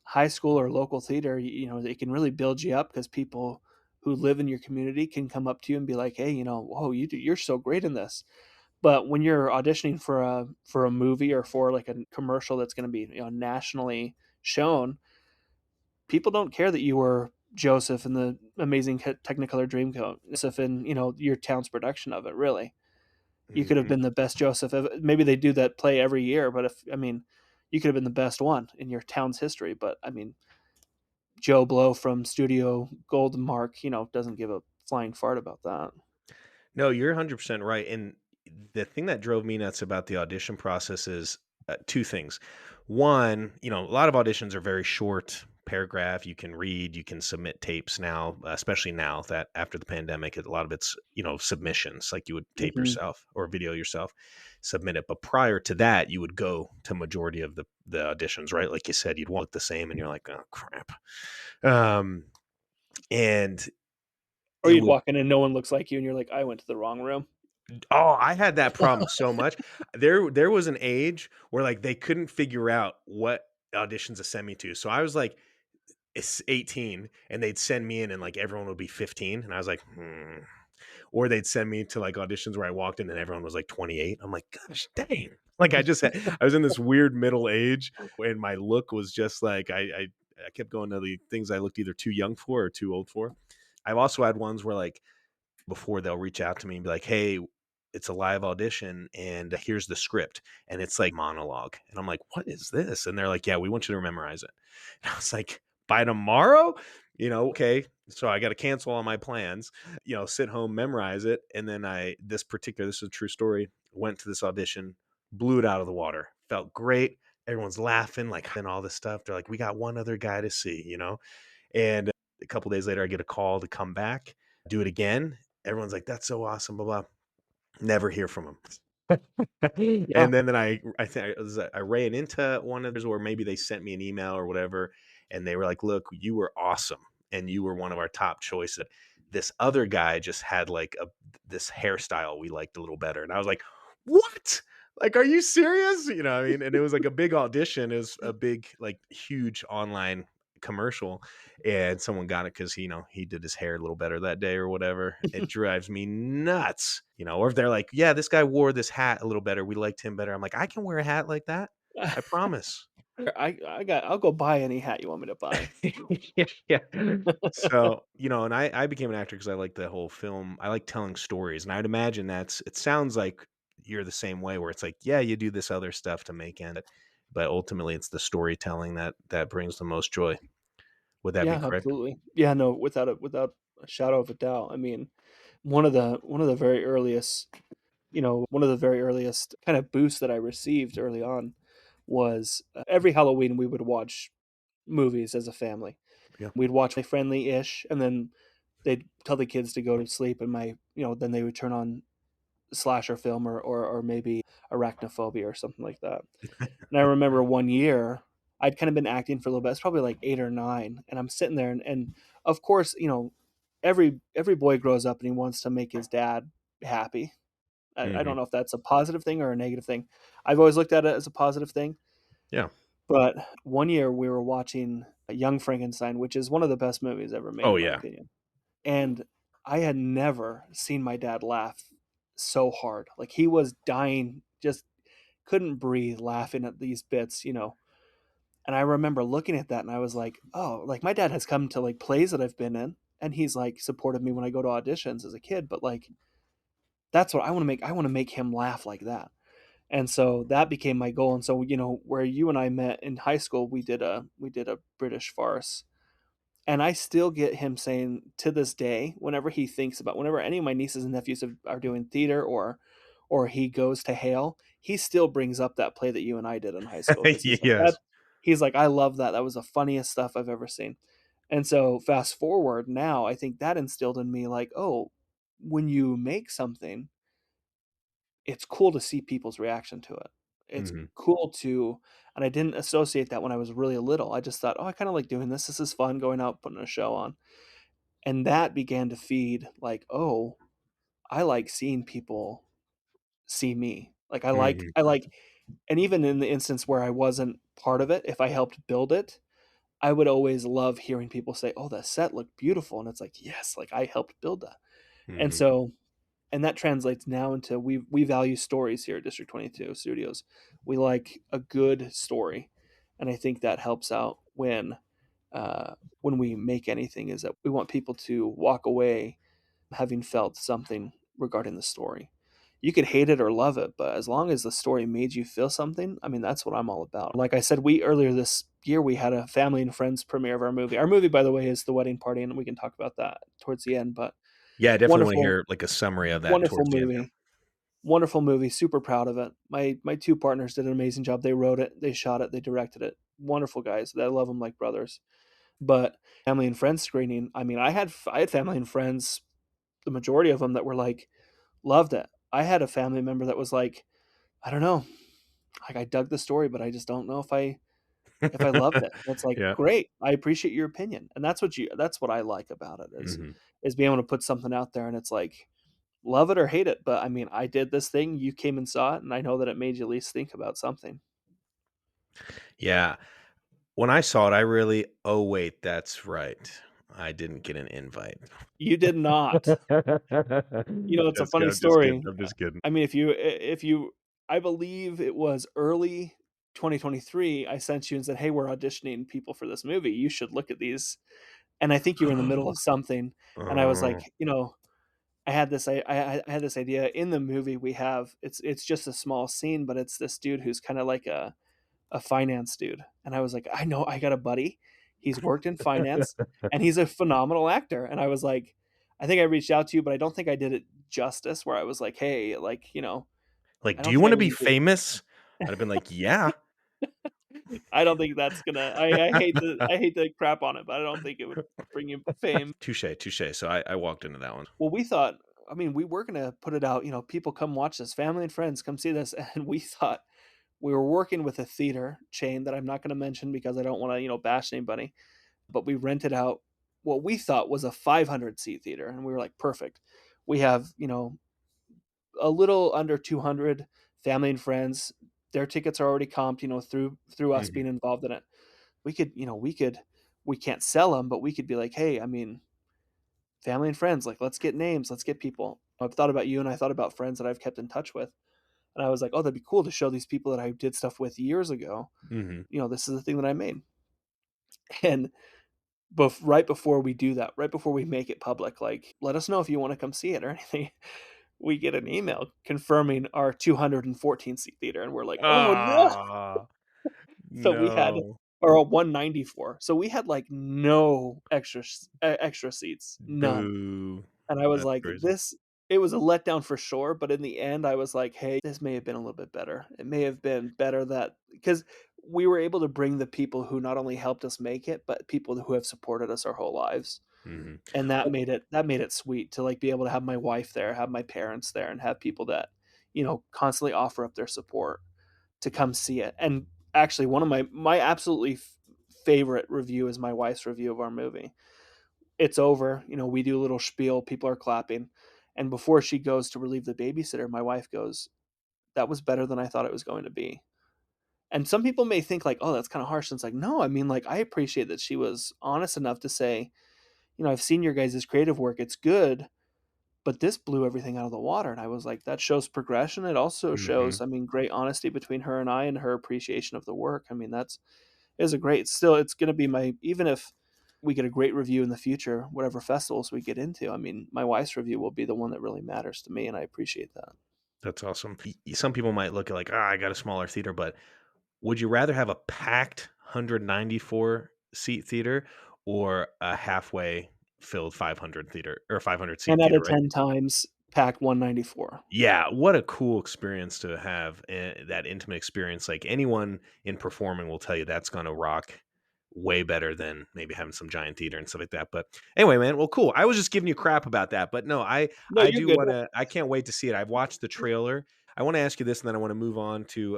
high school or local theater, it can really build you up because people who live in your community can come up to you and be like, "Hey, whoa, you're so great in this." But when you're auditioning for a movie or for like a commercial that's going to be nationally shown, people don't care that you were Joseph in the Amazing Technicolor Dreamcoat, Joseph in your town's production of it. Really, you could have Mhm. been the best Joseph. Maybe they do that play every year, but you could have been the best one in your town's history. But I mean, Joe Blow from Studio Golden Mark, doesn't give a flying fart about that. No, you're 100% right. And the thing that drove me nuts about the audition process is two things. One, a lot of auditions are very short paragraph. You can read, you can submit tapes now, especially now that after the pandemic, a lot of it's, submissions, like you would tape Hmm. yourself or video yourself, submit it. But prior to that, you would go to majority of the auditions, right? Like you said, you'd want the same and you're like, oh crap. Um, and Or it you'd would walk in and no one looks like you, and you're like, I went to the wrong room. Oh, I had that problem so much. There was an age where, like, they couldn't figure out what auditions to send me to. So I was like, it's 18 and they'd send me in and like everyone would be 15 and I was like, hmm. Or they'd send me to like auditions where I walked in and everyone was like 28. I'm like, gosh dang. Like I was in this weird middle age and my look was just like I kept going to the things I looked either too young for or too old for. I've also had ones where like before they'll reach out to me and be like, "Hey, it's a live audition and here's the script." And it's like monologue. And I'm like, "What is this?" And they're like, "Yeah, we want you to memorize it." And I was like, "By tomorrow?" Okay. So I got to cancel all my plans, sit home, memorize it. And then this is a true story, went to this audition, blew it out of the water, felt great. Everyone's laughing, like, and all this stuff. They're like, we got one other guy to see. And a couple days later, I get a call to come back, do it again. Everyone's like, "That's so awesome!" Blah blah. Never hear from him. Yeah. And then I think I ran into one of those, or maybe they sent me an email or whatever, and they were like, "Look, you were awesome, and you were one of our top choices. This other guy just had like this hairstyle we liked a little better." And I was like, "What? Like, are you serious?" What I mean? And it was like a big audition. It was a big, like, huge online commercial, and someone got it because he did his hair a little better that day or whatever. It drives me nuts. Or if they're like, yeah, this guy wore this hat a little better, we liked him better. I'm like, I can wear a hat like that, I promise. I'll go buy any hat you want me to buy. Yeah, yeah. So, and I became an actor because I like the whole film. I like telling stories, and I'd imagine it sounds like you're the same way, where it's like, yeah, you do this other stuff to make it, but ultimately it's the storytelling that brings the most joy. Would that be Yeah, correct? absolutely. Yeah, no, without a shadow of a doubt. I mean, one of the very earliest kind of boosts that I received early on was every Halloween we would watch movies as a family. Yeah. We'd watch my friendly-ish, and then they'd tell the kids to go to sleep, and then they would turn on slasher film or maybe arachnophobia or something like that. And I remember one year I'd kind of been acting for a little bit. It's probably like 8 or 9, and I'm sitting there, and of course, every boy grows up and he wants to make his dad happy. I Hmm. don't know if that's a positive thing or a negative thing. I've always looked at it as a positive thing. Yeah. But one year we were watching Young Frankenstein, which is one of the best movies ever made, Oh in my yeah. opinion. And I had never seen my dad laugh so hard. Like he was dying, just couldn't breathe laughing at these bits. And I remember looking at that and I was like, oh, like my dad has come to like plays that I've been in and he's like supported me when I go to auditions as a kid, but like that's what I want to make. I want to make him laugh like that. And so that became my goal. And so, where you and I met in high school, we did a British farce. And I still get him saying to this day, whenever any of my nieces and nephews are doing theater or he goes to Hale, he still brings up that play that you and I did in high school because he's like that. Yes. He's like, I love that. That was the funniest stuff I've ever seen. And so fast forward now, I think that instilled in me like, oh, when you make something, it's cool to see people's reaction to it. It's Hmm. cool to, and I didn't associate that when I was really little. I just thought, oh, I kind of like doing this. This is fun going out, putting a show on. And that began to feed like, oh, I like seeing people see me. Like Hmm. and even in the instance where I wasn't part of it, if I helped build it, I would always love hearing people say, oh, the set looked beautiful. And it's like, yes, like I helped build that. And Hmm. so and that translates now into we value stories here at District 22 Studios. We like a good story, and I think that helps out when we make anything. Is that we want people to walk away having felt something regarding the story. You could hate it or love it, but as long as the story made you feel something, I mean, that's what I'm all about. Like I said, we earlier this year we had a family and friends premiere of our movie. Our movie, by the way, is The Wedding Party, and we can talk about that towards the end. But Yeah, I definitely want to wonderful, hear like a summary of that wonderful towards the end. movie. Wonderful movie, super proud of it. My two partners did an amazing job. They wrote it, they shot it, they directed it. Wonderful guys. I love them like brothers. But family and friends screening, I mean, I had family and friends, the majority of them that were like loved it. I had a family member that was like, I don't know, like I dug the story, but I just don't know if I loved it. And it's like, Yeah. great, I appreciate your opinion, and that's what I like about it Hmm. is being able to put something out there, and it's like love it or hate it, but I mean, I did this thing, you came and saw it, and I know that it made you at least think about something. Yeah. When I saw it, I really, oh wait, that's right. I didn't get an invite. You did not. It's a Just kidding. funny I'm just kidding. story. I'm just kidding. I mean, if you I believe it was early 2023, I sent you and said, "Hey, we're auditioning people for this movie. You should look at these." And I think you were in the middle of something, and I was Oh. like, I had this idea in the movie we have it's just a small scene, but it's this dude who's kind of like a finance dude. And I was like, I know I got a buddy. He's worked in finance and he's a phenomenal actor. And I was like, I think I reached out to you, but I don't think I did it justice where I was like, hey, like, Like, I do don't you think I want to be really did. famous? I'd have been like, yeah. I don't think that's gonna I hate to crap on it, but I don't think it would bring you fame. Touche, touche. So I walked into that one. Well, we thought, I mean, we were gonna put it out, people come watch this, family and friends, come see this. And we thought we were working with a theater chain that I'm not gonna mention because I don't want to, bash anybody, but we rented out what we thought was a 500 seat theater, and we were like, perfect. We have a little under 200 family and friends. Their tickets are already comped, through us Mhm. being involved in it. We can't sell them, but we could be like, hey, I mean, family and friends, like let's get names, let's get people. I've thought about you and I thought about friends that I've kept in touch with, and I was like, oh, that'd be cool to show these people that I did stuff with years ago. Mhm. This is the thing that I made. And right before we do that, right before we make it public, like, let us know if you want to come see it or anything. We get an email confirming our 214 seat theater, and we're like, oh no. Ah, So we had, no. or a 194. So we had like no extra seats, none. Boo. And I was That's like, crazy. it was a letdown for sure. But in the end, I was like, hey, this may have been a little bit better. It may have been better that because we were able to bring the people who not only helped us make it, but people who have supported us our whole lives. Mhm. And that made it sweet to like be able to have my wife there, have my parents there, and have people that, constantly offer up their support to come see it. And actually, one of my absolutely favorite review is my wife's review of our movie. It's over, we do a little spiel, people are clapping, And before she goes to relieve the babysitter, my wife goes, "That was better than I thought it was going to be." And some people may think like, "Oh, that's kind of harsh." And it's like, no, I mean, like, I appreciate that she was honest enough to say, "I've seen your guys' creative work. It's good, but this blew everything out of the water." And I was like, that shows progression. It also Hmm. shows, I mean, great honesty between her and I, and her appreciation of the work. I mean, that's is a great, still, it's going to be my, even if we get a great review in the future, whatever festivals we get into, I mean, my wife's review will be the one that really matters to me. And I appreciate that. That's awesome. Some people might look at like, I got a smaller theater, but would you rather have a packed 194 seat theater or a halfway filled 500 theater or 500 10 seat out theater, of right? 10 times pack 194. Yeah, what a cool experience to have, that intimate experience. Like anyone in performing will tell you that's going to rock way better than maybe having some giant theater and stuff like that. But anyway, man, well, cool. I was just giving you crap about that, but no, I No, I you're do good. want to. I can't wait to see it. I've watched the trailer. I want to ask you this, and then I want to move on to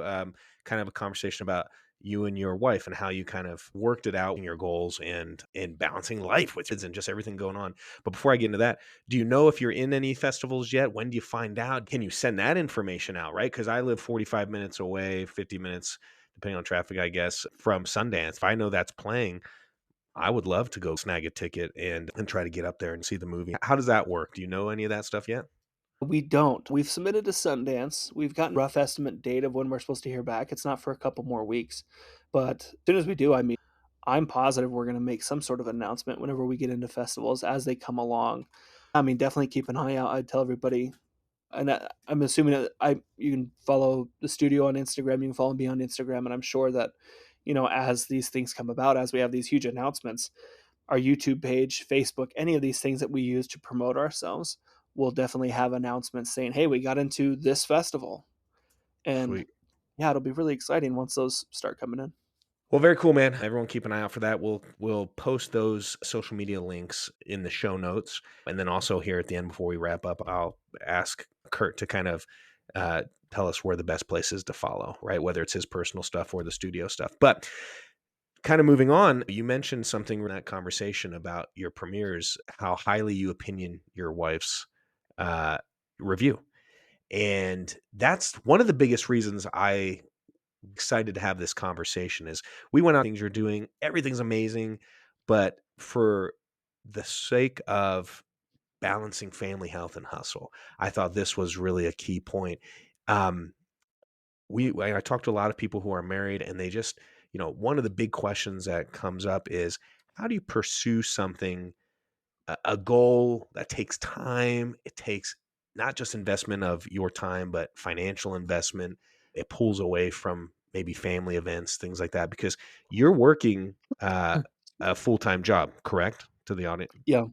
kind of a conversation about you and your wife and how you kind of worked it out in your goals and balancing life with kids and just everything going on. But before I get into that, do you know if you're in any festivals yet? When do you find out? Can you send that information out, right? Because I live 45 minutes away, 50 minutes, depending on traffic, I guess, from Sundance. If I know that's playing, I would love to go snag a ticket and try to get up there and see the movie. How does that work? Do you know any of that stuff yet? We don't. We've submitted to Sundance. We've gotten a rough estimate date of when we're supposed to hear back. It's not for a couple more weeks. But as soon as we do, I mean, I'm positive we're going to make some sort of announcement whenever we get into festivals as they come along. I mean, definitely keep an eye out. I'd tell everybody, and I'm assuming that you can follow the studio on Instagram. You can follow me on Instagram, and I'm sure that as these things come about, as we have these huge announcements, our YouTube page, Facebook, any of these things that we use to promote ourselves, we'll definitely have announcements saying, "Hey, we got into this festival," and Sweet. yeah, it'll be really exciting once those start coming in. Well, very cool, man. Everyone keep an eye out for that. We'll post those social media links in the show notes. And then also here at the end before we wrap up, I'll ask Kurt to kind of uh, tell us where the best place is to follow, right? Whether it's his personal stuff or the studio stuff. But kind of moving on, you mentioned something in that conversation about your premieres, how highly you opinion your wife's uh, review. And that's one of the biggest reasons I excited to have this conversation is we went out things you're doing, everything's amazing, but for the sake of balancing family health and hustle, I thought this was really a key point. Um, I talked to a lot of people who are married and they just, one of the big questions that comes up is how do you pursue something, a goal that takes time? It takes not just investment of your time, but financial investment. It pulls away from maybe family events, things like that, because you're working a full time job, correct? To the audience. Yeah.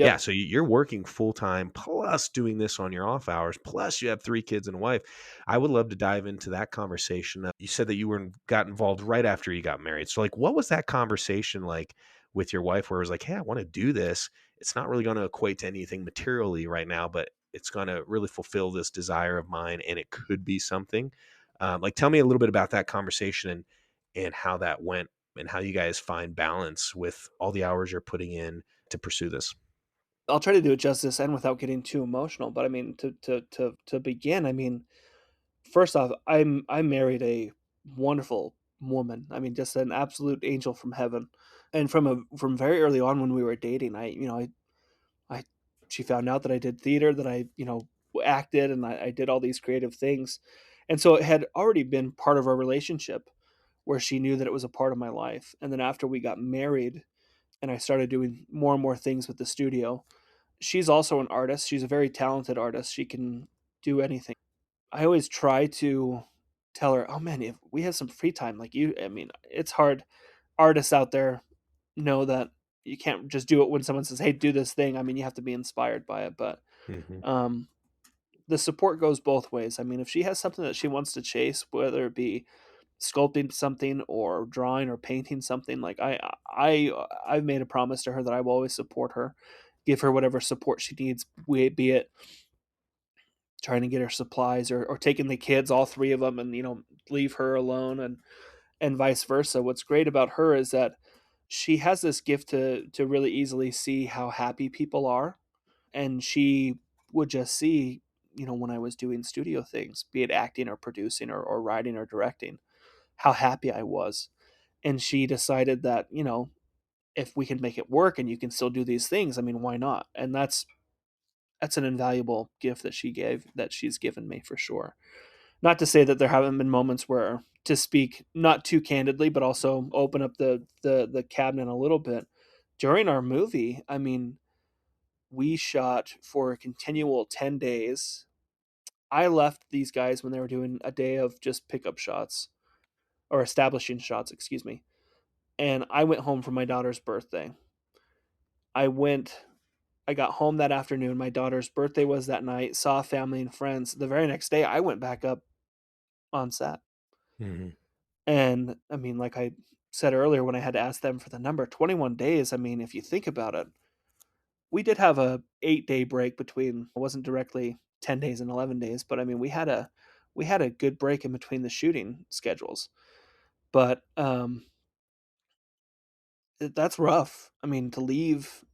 Yeah, Yep. so you're working full time plus doing this on your off hours, plus you have 3 kids and a wife. I would love to dive into that conversation. You said that you got involved right after you got married. So like what was that conversation like with your wife where it was like, "Hey, I want to do this. It's not really going to equate to anything materially right now, but it's going to really fulfill this desire of mine and it could be something." Like tell me a little bit about that conversation and how that went and how you guys find balance with all the hours you're putting in to pursue this. I'll try to do it justice and without getting too emotional. But I mean, to begin, I mean, first off, I married a wonderful woman. I mean, just an absolute angel from heaven. And from very early on when we were dating, I she found out that I did theater, that I, acted, and I did all these creative things. And so it had already been part of our relationship where she knew that it was a part of my life. And then after we got married and I started doing more and more things with the studio, she's also an artist. She's a very talented artist. She can do anything. I always try to tell her, "Oh man, if we have some free time, like you, I mean, it's hard. Artists out there know that you can't just do it when someone says, 'Hey, do this thing.' I mean, you have to be inspired by it." But Mhm. um, the support goes both ways. I mean, if she has something that she wants to chase, whether it be sculpting something or drawing or painting something, like I've made a promise to her that I will always support her, give her whatever support she needs, be it trying to get her supplies or taking the kids, all three of them, and leave her alone, and vice versa. What's great about her is that she has this gift to really easily see how happy people are, and she would just see, when I was doing studio things, be it acting or producing or writing or directing, how happy I was. And she decided that, if we can make it work and you can still do these things, I mean, why not? And that's an invaluable gift that she's given me for sure. Not to say that there haven't been moments where, to speak not too candidly, but also open up the cabinet a little bit. During our movie, I mean, we shot for a continual 10 days. I left these guys when they were doing a day of just pickup shots, or establishing shots, excuse me. And I went home for my daughter's birthday. I went I got home that afternoon. My daughter's birthday was that night, saw family and friends. The very next day I went back up on set. Hmm. And I mean, like I said earlier when I had to ask them for the number, 21 days, I mean, if you think about it, we did have a 8-day break between, it wasn't directly 10 days and 11 days, but I mean, we had a good break in between the shooting schedules. But that's rough. I mean, to leave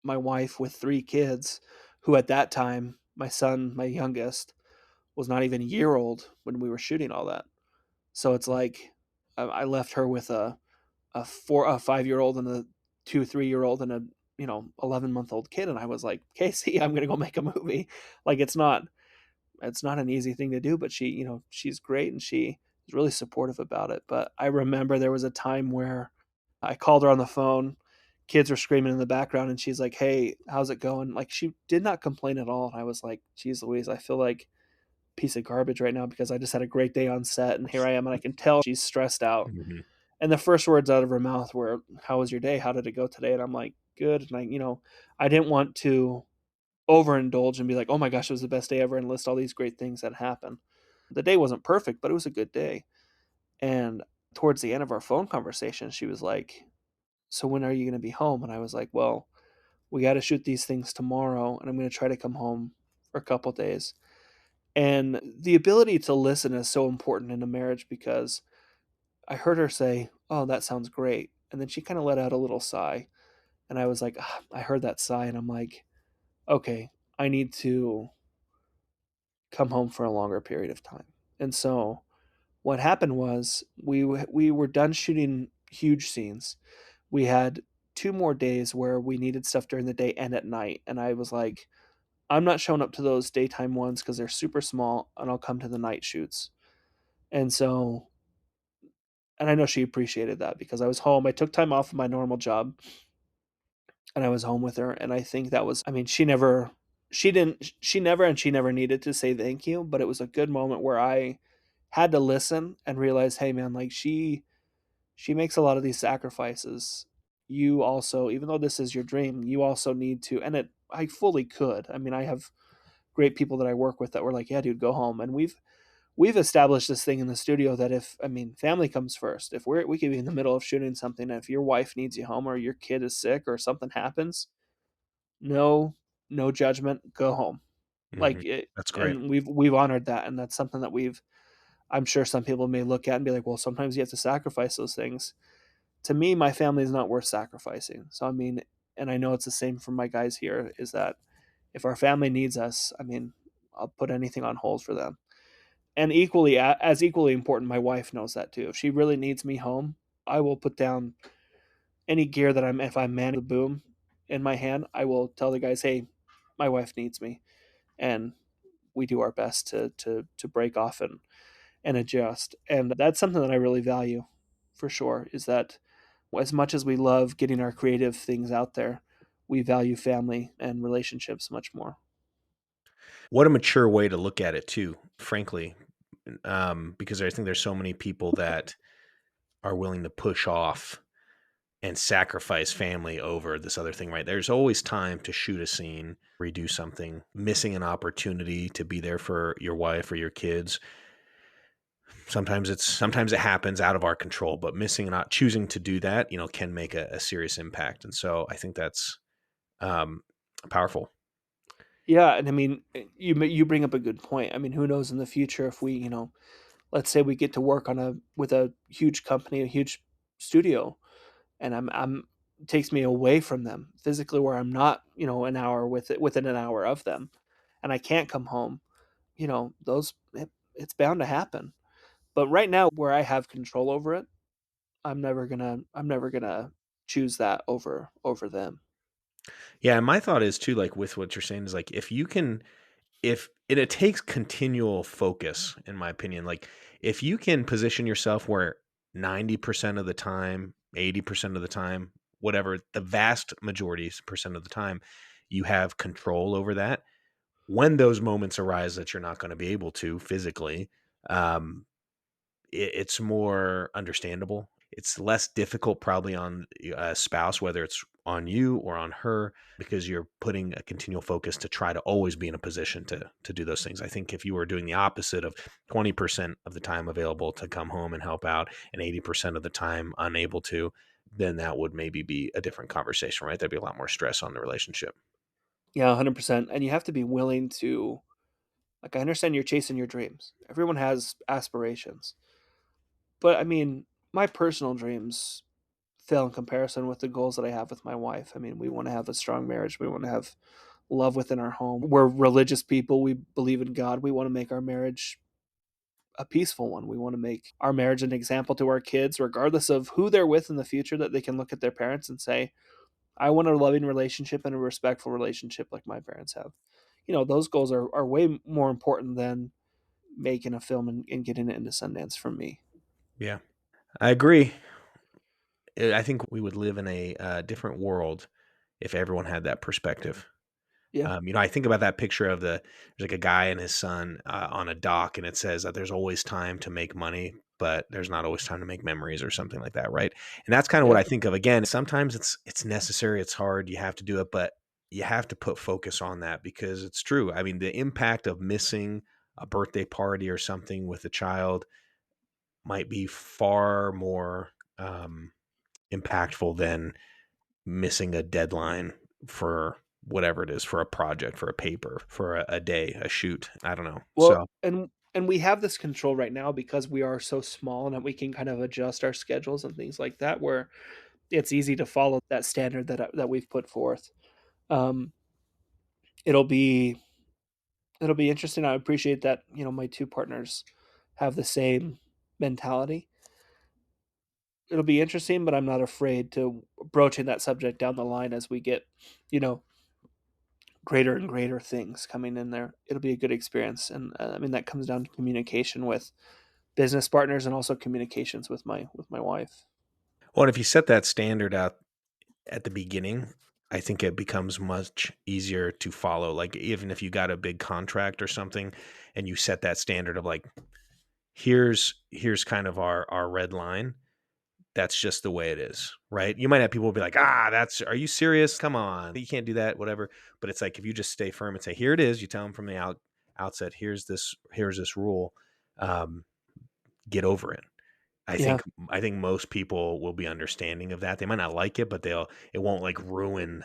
my wife with 3 kids, who at that time, my son, my youngest, was not even a year old when we were shooting all that. So it's like I left her with a 5-year-old and a 2 3-year-old and a 11-month-old kid, and I was like, Casey, I'm gonna go make a movie. Like it's not an easy thing to do, but she's great and she is really supportive about it. But I remember there was a time where I called her on the phone. Kids were screaming in the background, and she's like, "Hey, how's it going?" Like she did not complain at all. And I was like, "Geez, Louise, I feel like a piece of garbage right now because I just had a great day on set, and here I am, and I can tell she's stressed out." Hmm. And the first words out of her mouth were, "How was your day? How did it go today?" And I'm like, "Good." And I didn't want to overindulge and be like, "Oh my gosh, it was the best day ever," and list all these great things that happened. The day wasn't perfect, but it was a good day. And towards the end of our phone conversation, she was like, "So when are you going to be home?" And I was like, "Well, we got to shoot these things tomorrow, and I'm going to try to come home for a couple days." And the ability to listen is so important in a marriage, because I heard her say, "Oh, that sounds great." And then she kind of let out a little sigh. And I was like, I heard that sigh, and I'm like, okay, I need to come home for a longer period of time. And so what happened was we were done shooting huge scenes. We had 2 more days where we needed stuff during the day and at night. And I was like, I'm not showing up to those daytime ones because they're super small, and I'll come to the night shoots. And so, and I know she appreciated that because I was home. I took time off of my normal job, and I was home with her. And I think that was, I mean, she never needed to say thank you, but it was a good moment where I had to listen and realize, hey man, like she makes a lot of these sacrifices. You also, even though this is your dream, you also need to, and I fully could. I mean, I have great people that I work with that were like, yeah, dude, go home. And we've established this thing in the studio that, if, I mean, family comes first. If we could be in the middle of shooting something, and if your wife needs you home or your kid is sick or something happens, no, no judgment, go home. Hmm. Like it, That's great. and we've honored that, and that's something that I'm sure some people may look at and be like, well, sometimes you have to sacrifice those things. To me, my family is not worth sacrificing. So I mean, and I know it's the same for my guys here, is that if our family needs us, I mean, I'll put anything on hold for them. And equally important, my wife knows that too. If she really needs me home, I will put down any gear that if I'm manning the boom in my hand, I will tell the guys, hey, my wife needs me. And we do our best to break off and adjust. And that's something that I really value for sure, is that as much as we love getting our creative things out there, we value family and relationships much more. What a mature way to look at it too, frankly, because I think there's so many people that are willing to push off and sacrifice family over this other thing, right? There's always time to shoot a scene, redo something, missing an opportunity to be there for your wife or your kids. Sometimes it happens out of our control, but missing not choosing to do that, can make a serious impact. And so I think that's um, powerful. Yeah, and I mean, you bring up a good point. I mean, who knows in the future if we, let's say we get to work with a huge company, a huge studio, and I'm takes me away from them physically, where I'm not, an hour within an hour of them, and I can't come home. It's bound to happen. But right now, where I have control over it, I'm never gonna choose that over them. Yeah, and my thought is too, like with what you're saying, is like if you can, if it takes continual focus, in my opinion. Like if you can position yourself where 90% of the time, 80% of the time, whatever, the vast majority percent of the time, you have control over that. When those moments arise that you're not going to be able to physically, um, it's more understandable. It's less difficult probably on a spouse, whether it's on you or on her, because you're putting a continual focus to try to always be in a position to do those things. I think if you were doing the opposite of 20% of the time available to come home and help out and 80% of the time unable to, then that would maybe be a different conversation, right? There'd be a lot more stress on the relationship. Yeah, 100%. And you have to be willing to, like, I understand you're chasing your dreams. Everyone has aspirations. But I mean, my personal dreams fail in comparison with the goals that I have with my wife. I mean, we want to have a strong marriage. We want to have love within our home. We're religious people. We believe in God. We want to make our marriage a peaceful one. We want to make our marriage an example to our kids, regardless of who they're with in the future, that they can look at their parents and say, I want a loving relationship and a respectful relationship like my parents have. Those goals are way more important than making a film and getting it into Sundance for me. Yeah, I agree. I think we would live in a different world if everyone had that perspective. Yeah. I think about that picture of there's like a guy and his son on a dock, and it says that there's always time to make money, but there's not always time to make memories or something like that, right? And that's kind of what Yeah. I think of. Again, sometimes it's necessary, it's hard, you have to do it, but you have to put focus on that because it's true. I mean, the impact of missing a birthday party or something with a child might be far more impactful than missing a deadline for whatever it is, for a project, for a paper, for a day, a shoot. I don't know. Well, So and we have this control right now because we are so small and that we can kind of adjust our schedules and things like that, where it's easy to follow that standard that we've put forth. Um, it'll be it'll be interesting. I appreciate that, my two partners have the same mentality. It'll be interesting, but I'm not afraid to broaching that subject down the line as we get, you know, greater and greater things coming in there. It'll be a good experience, and I mean that comes down to communication with business partners and also communications with my wife. well, if you set that standard out at the beginning, I think it becomes much easier to follow. Like even if you got a big contract or something and you set that standard of like, here's kind of our red line. That's just the way it is, right? You might have people be like, are you serious? Come on, you can't do that, whatever. But it's like if you just stay firm and say, here it is, you tell them from the outset, here's this rule, um, get over it. I Yeah, think I think most people will be understanding of that. They might not like it, but it won't like ruin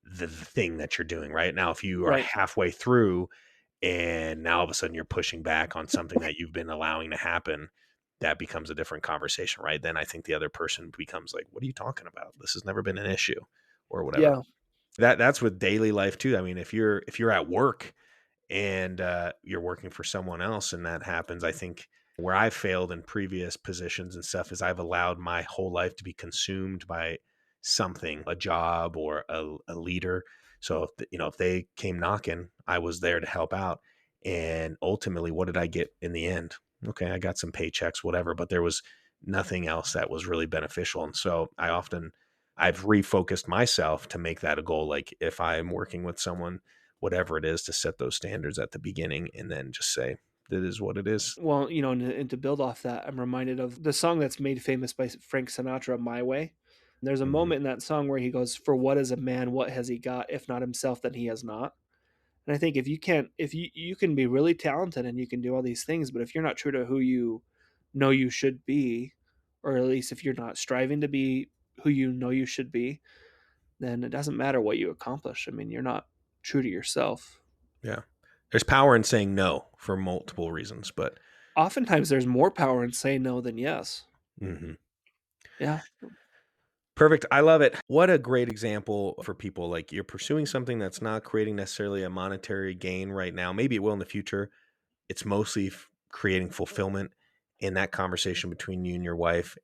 the thing that you're doing right now. If you are right. halfway through and now all of a sudden you're pushing back on something that you've been allowing to happen, that becomes a different conversation, right? Then I think the other person becomes like, what are you talking about? This has never been an issue or whatever. Yeah, That's with daily life too. I mean, if you're at work and you're working for someone else and that happens, I think where I've failed in previous positions and stuff is I've allowed my whole life to be consumed by something, a job or a leader. So if they came knocking, I was there to help out. And ultimately, what did I get in the end? Okay, I got some paychecks, whatever, but there was nothing else that was really beneficial. And so I've refocused myself to make that a goal. Like if I'm working with someone, whatever it is, to set those standards at the beginning and then just say, it is what it is. well, and to build off that, I'm reminded of the song that's made famous by Frank Sinatra, "My Way." There's a Mhm. moment in that song where he goes, "For what is a man? What has he got? If not himself, then he has not." And I think if you can be really talented and you can do all these things, but if you're not true to who you know you should be, or at least if you're not striving to be who you know you should be, then it doesn't matter what you accomplish. I mean, you're not true to yourself. Yeah. There's power in saying no for multiple reasons, but Oftentimes, there's more power in saying no than yes. mhm. Yeah. Perfect. I love it. What a great example for people. Like, you're pursuing something that's not creating necessarily a monetary gain right now. Maybe it will in the future. It's mostly creating fulfillment. In that conversation between you and your wife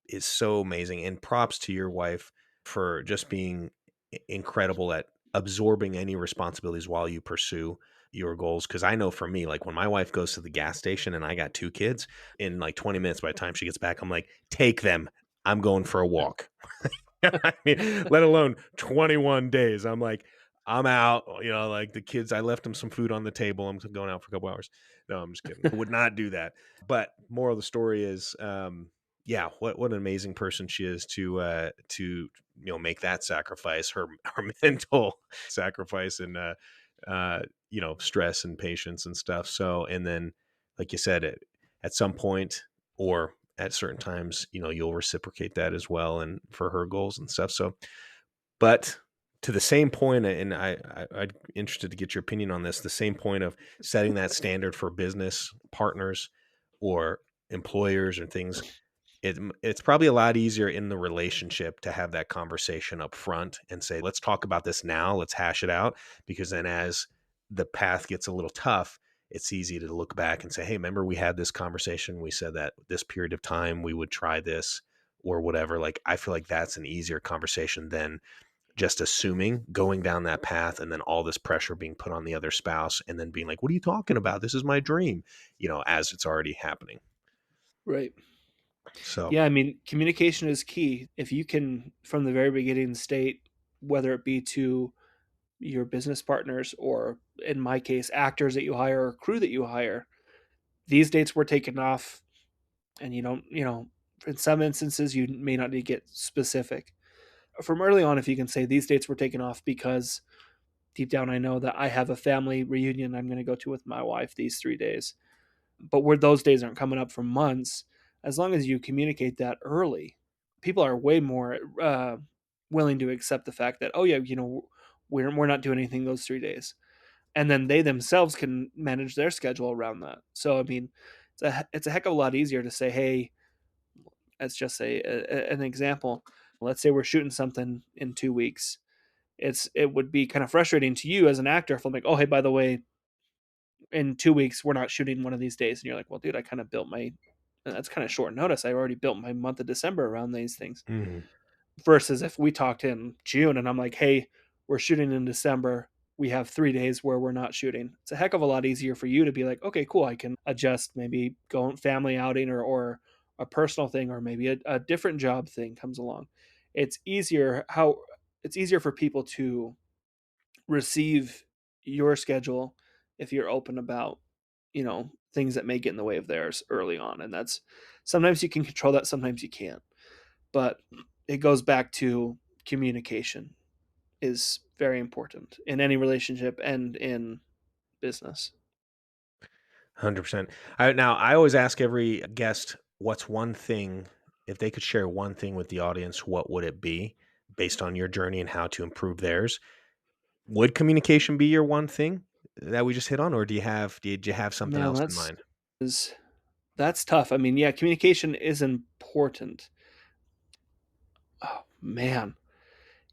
is so amazing. And props to your wife for just being incredible at absorbing any responsibilities while you pursue your goals. Cause I know for me, like when my wife goes to the gas station and I got 2 kids, in like 20 minutes by the time she gets back, I'm like, take them. I'm going for a walk. I mean, let alone 21 days. I'm like, I'm out. Like the kids, I left them some food on the table. I'm going out for a couple hours. No, I'm just kidding. I would not do that. But moral of the story is, yeah, what an amazing person she is to make that sacrifice, her mental sacrifice, and stress and patience and stuff. So, and then, like you said, at some point or at certain times, you'll reciprocate that as well, and for her goals and stuff. So, but to the same point, and I'd interested to get your opinion on this, the same point of setting that standard for business partners or employers or things, it's probably a lot easier in the relationship to have that conversation up front and say, let's talk about this now, let's hash it out. Because then as the path gets a little tough, it's easy to look back and say, hey, remember we had this conversation, we said that this period of time we would try this or whatever. Like, I feel like that's an easier conversation than just assuming going down that path and then all this pressure being put on the other spouse and then being like, what are you talking about? This is my dream, as it's already happening. Right. So, Yeah, I mean, communication is key. If you can, from the very beginning, state, whether it be to your business partners or, in my case, actors that you hire or crew that you hire, these dates were taken off, and in some instances, you may not need to get specific. From early on, if you can say these dates were taken off because deep down I know that I have a family reunion I'm going to go to with my wife these 3 days, but where those days aren't coming up for months, as long as you communicate that early, people are way more willing to accept the fact that, oh yeah, we're not doing anything those 3 days, and then they themselves can manage their schedule around that. So I mean, it's a heck of a lot easier to say, hey, let's just say an example. Let's say we're shooting something in 2 weeks. It would be kind of frustrating to you as an actor if I'm like, oh hey, by the way, in 2 weeks we're not shooting one of these days, and you're like, well, dude, I kind of built my, and that's kind of short notice. I already built my month of December around these things. mhm. Versus if we talked in June and I'm like, hey, we're shooting in December. We have 3 days where we're not shooting. It's a heck of a lot easier for you to be like, okay, cool. I can adjust, maybe go on family outing or a personal thing, or maybe a different job thing comes along. It's easier it's easier for people to receive your schedule if you're open about, things that may get in the way of theirs early on. And that's, sometimes you can control that, sometimes you can't. But it goes back to communication is very important in any relationship and in business. 100%. Now, I always ask every guest, what's one thing, if they could share one thing with the audience, what would it be based on your journey and how to improve theirs? Would communication be your one thing that we just hit on, or did you have something Man, else in mind? is that's tough. I mean, yeah, communication is important. Oh man.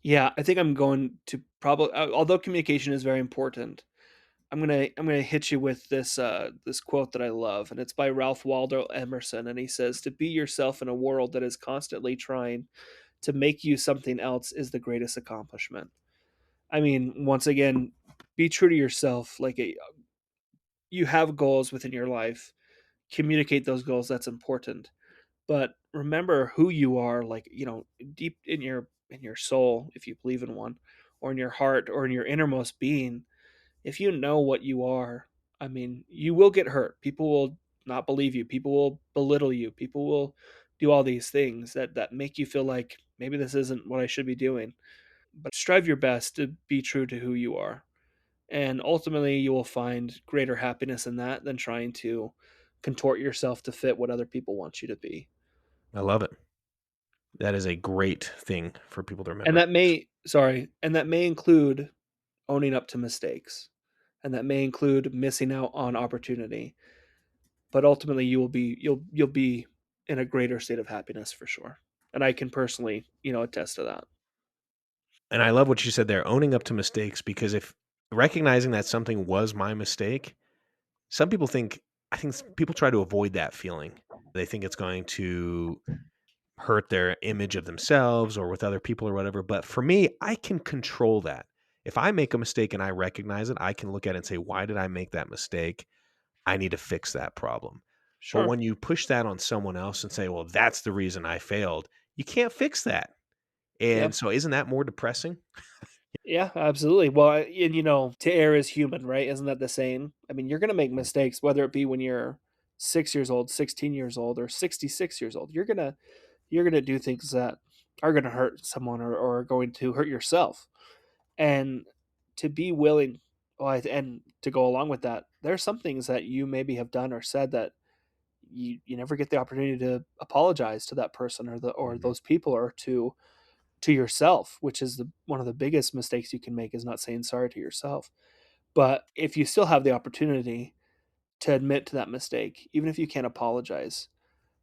Yeah, I think I'm going to probably, although communication is very important, I'm gonna hit you with this quote that I love, and it's by Ralph Waldo Emerson, and he says, "To be yourself in a world that is constantly trying to make you something else is the greatest accomplishment." I mean, once again, be true to yourself. Like, you have goals within your life, communicate those goals. That's important, but remember who you are. Like, deep in your soul, if you believe in one, or in your heart, or in your innermost being. If you know what you are, I mean, you will get hurt. People will not believe you. People will belittle you. People will do all these things that make you feel like maybe this isn't what I should be doing. But strive your best to be true to who you are. And ultimately, you will find greater happiness in that than trying to contort yourself to fit what other people want you to be. I love it. That is a great thing for people to And remember. that may include owning up to mistakes. And that may include missing out on opportunity, but ultimately you'll be in a greater state of happiness for sure And I can personally, attest to that. And I love what you said there, owning up to mistakes, because if recognizing that something was my mistake, some people think, I think people try to avoid that feeling. They think it's going to hurt their image of themselves or with other people or whatever. But for me, I can control that. If I make a mistake and I recognize it, I can look at it and say, why did I make that mistake? I need to fix that problem. But Sure. when you push that on someone else and say, well, that's the reason I failed, you can't fix that. And Yep. so isn't that more depressing? Yeah, absolutely. Well, and to err is human, right? Isn't that the saying? I mean, you're going to make mistakes, whether it be when you're 6 years old, 16 years old, or 66 years old. You're gonna do things that are gonna hurt someone, or are going to hurt yourself. And to be willing, and to go along with that, there are some things that you maybe have done or said that you never get the opportunity to apologize to that person, or Mhm. those people, or to yourself, which is one of the biggest mistakes you can make, is not saying sorry to yourself. But if you still have the opportunity to admit to that mistake, even if you can't apologize,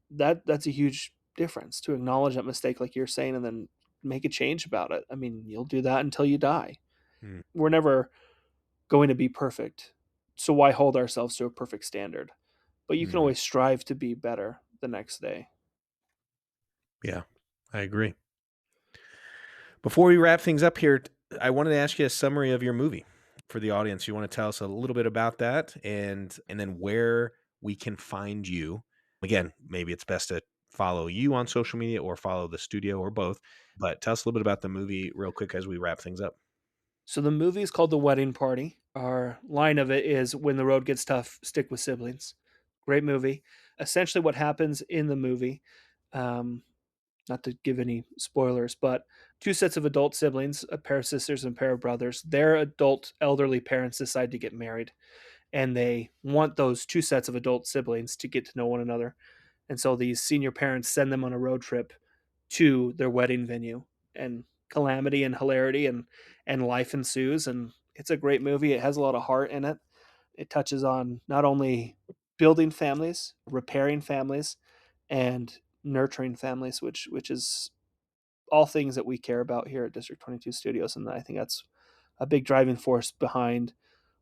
that's a huge difference, to acknowledge that mistake, like you're saying, and then make a change about it. I mean, you'll do that until you die. Mm. We're never going to be perfect. So why hold ourselves to a perfect standard? But you can Mhm. always strive to be better the next day. Yeah, I agree. Before we wrap things up here, I wanted to ask you a summary of your movie for the audience. You want to tell us a little bit about that, and then where we can find you. Again, maybe it's best to follow you on social media or follow the studio or both. But tell us a little bit about the movie real quick as we wrap things up. So the movie is called The Wedding Party. Our line of it is, when the road gets tough, stick with siblings. Great movie. Essentially what happens in the movie, um, not to give any spoilers, but two sets of adult siblings, a pair of sisters and a pair of brothers, their adult elderly parents decide to get married, and they want those two sets of adult siblings to get to know one another. And so these senior parents send them on a road trip to their wedding venue, and calamity and hilarity and life ensues. And it's a great movie. It has a lot of heart in it. It touches on not only building families, repairing families, and nurturing families, which is all things that we care about here at District 22 Studios. And I think that's a big driving force behind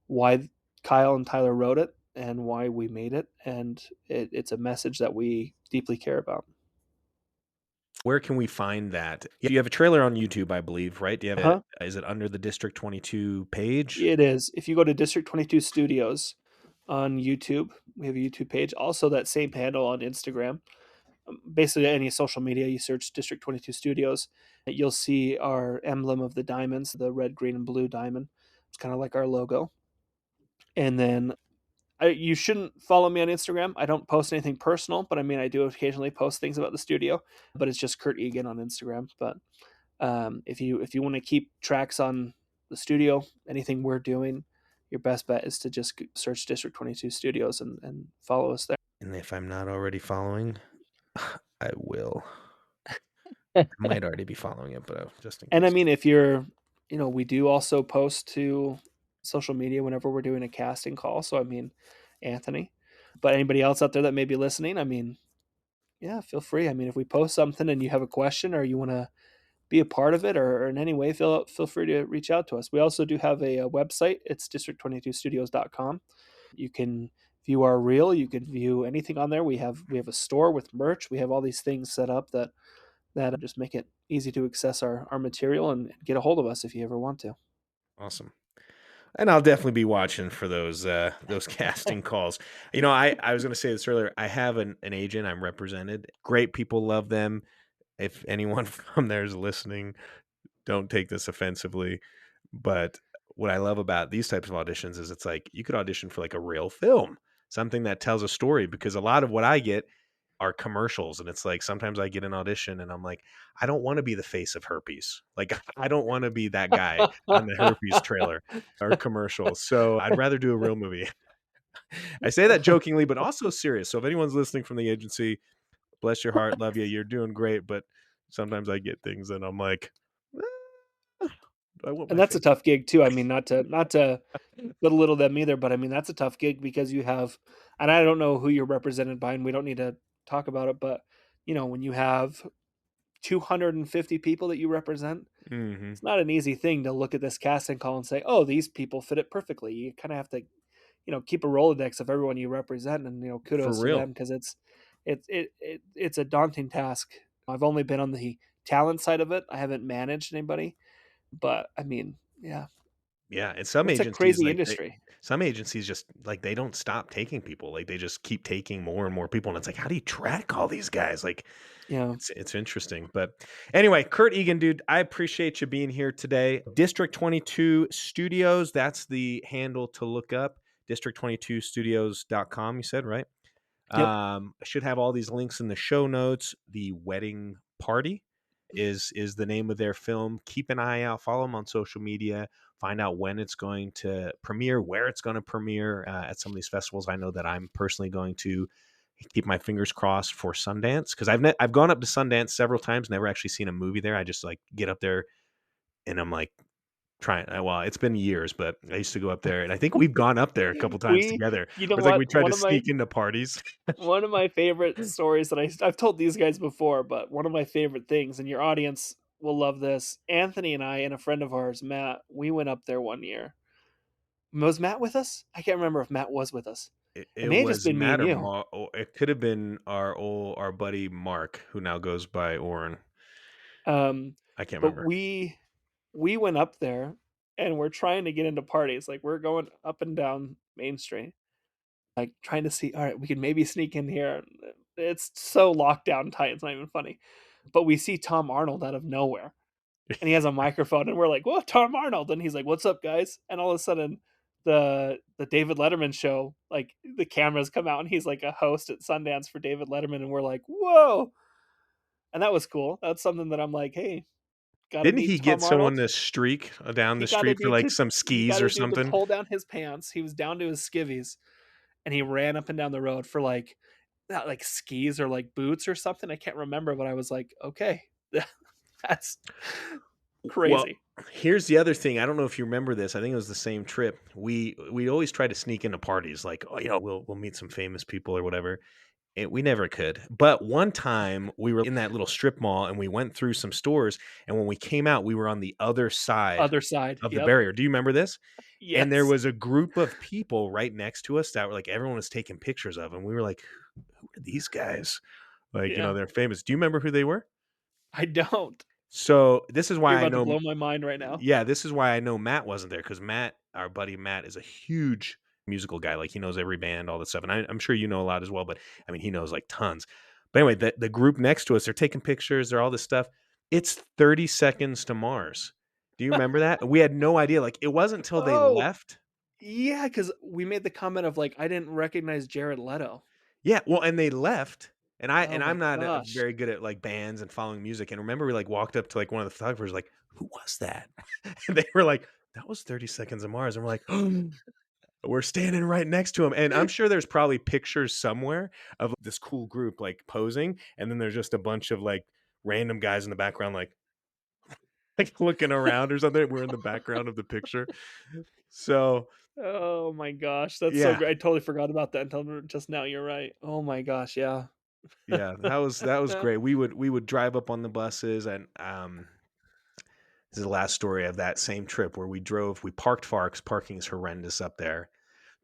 why Kyle and Tyler wrote it and why we made it. And it's a message that we deeply care about. Where can we find that? You have a trailer on YouTube, I believe, right? Do you have Uh-huh. is it under the District 22 page? It is. If you go to District 22 Studios on YouTube, we have a YouTube page. Also, that same handle on Instagram. Basically, any social media, you search District 22 Studios, you'll see our emblem of the diamonds, the red, green, and blue diamond. It's kind of like our logo. And then you shouldn't follow me on Instagram. I don't post anything personal, but I mean, I do occasionally post things about the studio. But it's just Curt Eagan on Instagram. But if you want to keep tracks on the studio, anything we're doing, your best bet is to just search District 22 Studios and follow us there. And if I'm not already following, I will. I might already be following it, but just in And I case. mean, we do also post to social media whenever we're doing a casting call. So I mean, Anthony, but anybody else out there that may be listening, I mean, yeah, feel free. I mean, if we post something and you have a question, or you want to be a part of it, or in any way, feel free to reach out to us. We also do have a website. It's district22studios.com. You can view our reel. You can view anything on there. We have a store with merch. We have all these things set up that just make it easy to access our material, and get a hold of us if you ever want to. Awesome. And I'll definitely be watching for those casting calls. I was going to say this earlier. I have an agent. I'm represented. Great people, love them. If anyone from there is listening, don't take this offensively. But what I love about these types of auditions is it's like you could audition for like a real film, something that tells a story. Because a lot of what I get are commercials, and it's like sometimes I get an audition and I'm like, I don't want to be the face of herpes. Like I don't want to be that guy on the herpes trailer or commercial. So I'd rather do a real movie. I say that jokingly, but also serious. So if anyone's listening from the agency, bless your heart, love you. You're doing great, but sometimes I get things and I'm like, "Ah, do I want And my that's a face?" tough gig too. I mean, not to belittle them either, but I mean, that's a tough gig, because you have, and I don't know who you're represented by, and we don't need to talk about it, but when you have 250 people that you represent. Mm-hmm. It's not an easy thing to look at this casting call and say, oh, these people fit it perfectly. You kind of have to, keep a Rolodex of everyone you represent, and For kudos to real. them, because it's a daunting task. I've only been on the talent side of it. I haven't managed anybody, but I mean, yeah, Yeah, and some it's a agencies crazy like industry. some agencies just like they don't stop taking people. Like they just keep taking more and more people, and it's like, how do you track all these guys? Like Yeah. it's interesting. But anyway, Curt Eagan, dude, I appreciate you being here today. District 22 Studios, that's the handle to look up. District22studios.com, you said, right? Yep. I should have all these links in the show notes. The Wedding Party is the name of their film. Keep an eye out. Follow them on social media. Find out when it's going to premiere, where it's going to premiere at some of these festivals. I know that I'm personally going to keep my fingers crossed for Sundance, because I've gone up to Sundance several times, never actually seen a movie there. I just like get up there and I'm like trying. Well, it's been years, but I used to go up there, and I think we've gone up there a couple times We, together. you know It's like we what? tried to sneak into parties. One of my favorite stories that I've told these guys before, but one of my favorite things, and your audience will love this. Anthony and I and a friend of ours, Matt, we went up there one year. Was Matt with us? I can't remember if Matt was with us. It It may have just was been me Matt and or you. Or it could have been our buddy Mark, who now goes by Oren. Um, I can't but remember. we went up there and we're trying to get into parties. Like we're going up and down Main Street, like trying to see, all right, we can maybe sneak in here. It's so locked down tight, it's not even funny. But we see Tom Arnold out of nowhere, and he has a microphone, and we're like, "Whoa, Tom Arnold!" And he's like, "What's up, guys?" And all of a sudden, the David Letterman show, like the cameras come out, and he's like a host at Sundance for David Letterman, and we're like, "Whoa!" And that was cool. That's something that I'm like, "Hey, got to Didn't meet he get Tom someone Arnold." to streak down He the got a street for dude like to some he skis got or a dude to something? pull down his pants. He was down to his skivvies, and he ran up and down the road for like not like skis or like boots or something. I can't remember, but I was like, okay, that's Well, crazy. here's the other thing. I don't know if you remember this. I think it was the same trip. We always try to sneak into parties, like, oh, we'll meet some famous people or whatever. We never could. But one time we were in that little strip mall and we went through some stores. And when we came out, we were on the other side Other side. of the Yep. barrier. Do you remember this? And there Yes. was a group of people right next to us that were like everyone was taking pictures of. And we were like, who are these guys? Like, Yeah. they're famous. Do you remember who they were? I don't. So this is You're why I about to know. blow my mind right now. Yeah, this is why I know Matt wasn't there, because Matt, our buddy Matt, is a huge musical guy. Like he knows every band, all that stuff, and I'm sure you know a lot as well. But I mean, he knows like tons. But anyway, the group next to us, they're taking pictures, they're all this stuff. It's 30 Seconds to Mars. Do you remember that? We had no idea. Like it wasn't until they Oh, left. yeah, because we made the comment of like I didn't recognize Jared Leto. Yeah, well, and they left. Oh And I'm my not gosh. very good at like bands and following music. And remember, we like walked up to like one of the photographers, like, who was that? And they were like, that was 30 Seconds of Mars. And we're like, we're standing right next to him. And I'm sure there's probably pictures somewhere of this cool group like posing. And then there's just a bunch of like random guys in the background, like looking around or something. We're in the background of the picture. So Oh my gosh, that's so yeah, great. I totally forgot about that until just now. You're right. Oh my gosh, yeah. yeah, that was great. We would drive up on the buses, and this is the last story of that same trip where we parked far because parking is horrendous up there.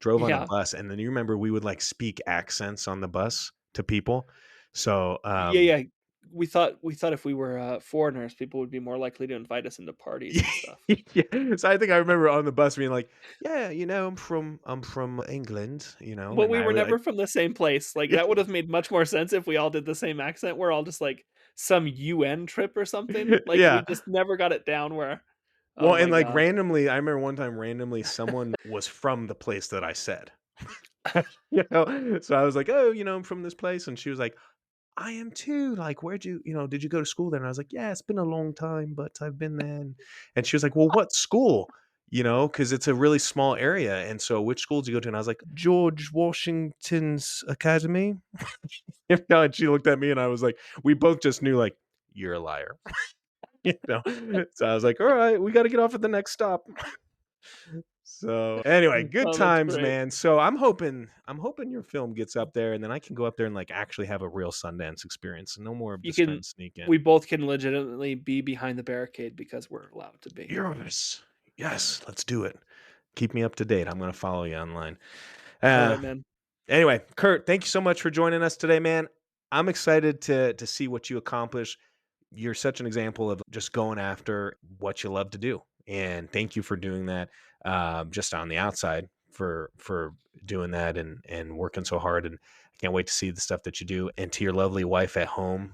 Drove on the Yeah. bus, and then you remember we would like speak accents on the bus to people. So Yeah, yeah. We thought if we were foreigners, people would be more likely to invite us into parties and stuff. yeah. So I think I remember on the bus being like, yeah, I'm from England, But and we I were would like never from the same place. Like that would have made much more sense if we all did the same accent. We're all just like some UN trip or something. Like we yeah. just never got it down where, Well, oh and my like gosh. randomly, I remember one time randomly someone was from the place that I said. So I was like, oh, I'm from this place, and she was like, I am too. Like, did you go to school there? And I was like, yeah, it's been a long time, but I've been there. And she was like, well, what school? Because it's a really small area. And so, which school did you go to? And I was like, George Washington's Academy. And she looked at me, and I was like, we both just knew, like, you're a liar. So I was like, all right, we got to get off at the next stop. So anyway, good Oh, that's times, great. man. So I'm hoping your film gets up there and then I can go up there and like actually have a real Sundance experience. No more of You just trying can. to sneak in. We both can legitimately be behind the barricade because we're allowed to be. Yes. Yes, let's do it. Keep me up to date. I'm gonna follow you online. All Uh right, man. anyway, Curt, thank you so much for joining us today, man. I'm excited to see what you accomplish. You're such an example of just going after what you love to do, and thank you for doing that. Just on the outside for doing that and working so hard, and I can't wait to see the stuff that you do. And to your lovely wife at home,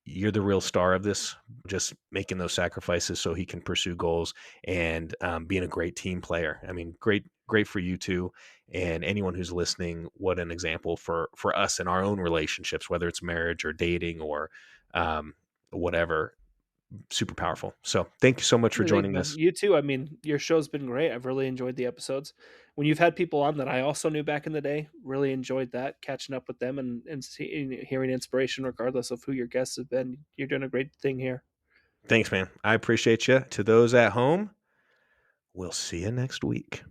you're the real star of this. Just making those sacrifices so he can pursue goals and being a great team player. I mean, great for you too, and anyone who's listening. What an example for us in our own relationships, whether it's marriage or dating or um, whatever. Super powerful. So thank you so much for Thanks, joining man. us. You too. I mean, your show's been great. I've really enjoyed the episodes. When you've had people on that I also knew back in the day, really enjoyed that, catching up with them and hearing inspiration regardless of who your guests have been. You're doing a great thing here. Thanks, man. I appreciate you. To those at home, we'll see you next week.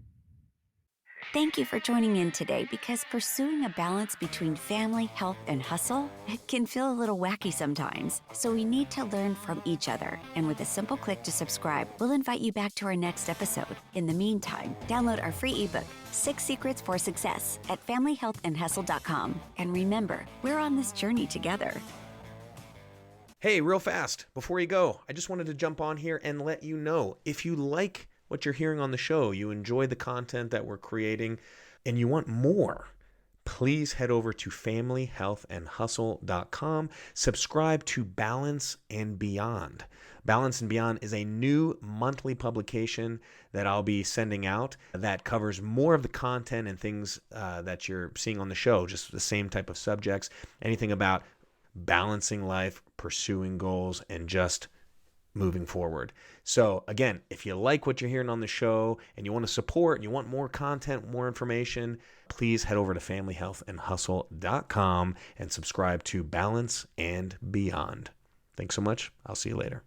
Thank you for joining in today because pursuing a balance between family, health, and hustle, it can feel a little wacky sometimes. So we need to learn from each other. And with a simple click to subscribe, we'll invite you back to our next episode. In the meantime, download our free ebook, 6 Secrets for Success, at familyhealthandhustle.com. And remember, we're on this journey together. Hey, real fast, before you go, I just wanted to jump on here and let you know if you like what you're hearing on the show, you enjoy the content that we're creating, and you want more, please head over to familyhealthandhustle.com. Subscribe to Balance and Beyond. Balance and Beyond is a new monthly publication that I'll be sending out that covers more of the content and things that you're seeing on the show, just the same type of subjects, anything about balancing life, pursuing goals, and just moving forward. So again, if you like what you're hearing on the show and you want to support and you want more content, more information, please head over to familyhealthandhustle.com and subscribe to Balance and Beyond. Thanks so much. I'll see you later.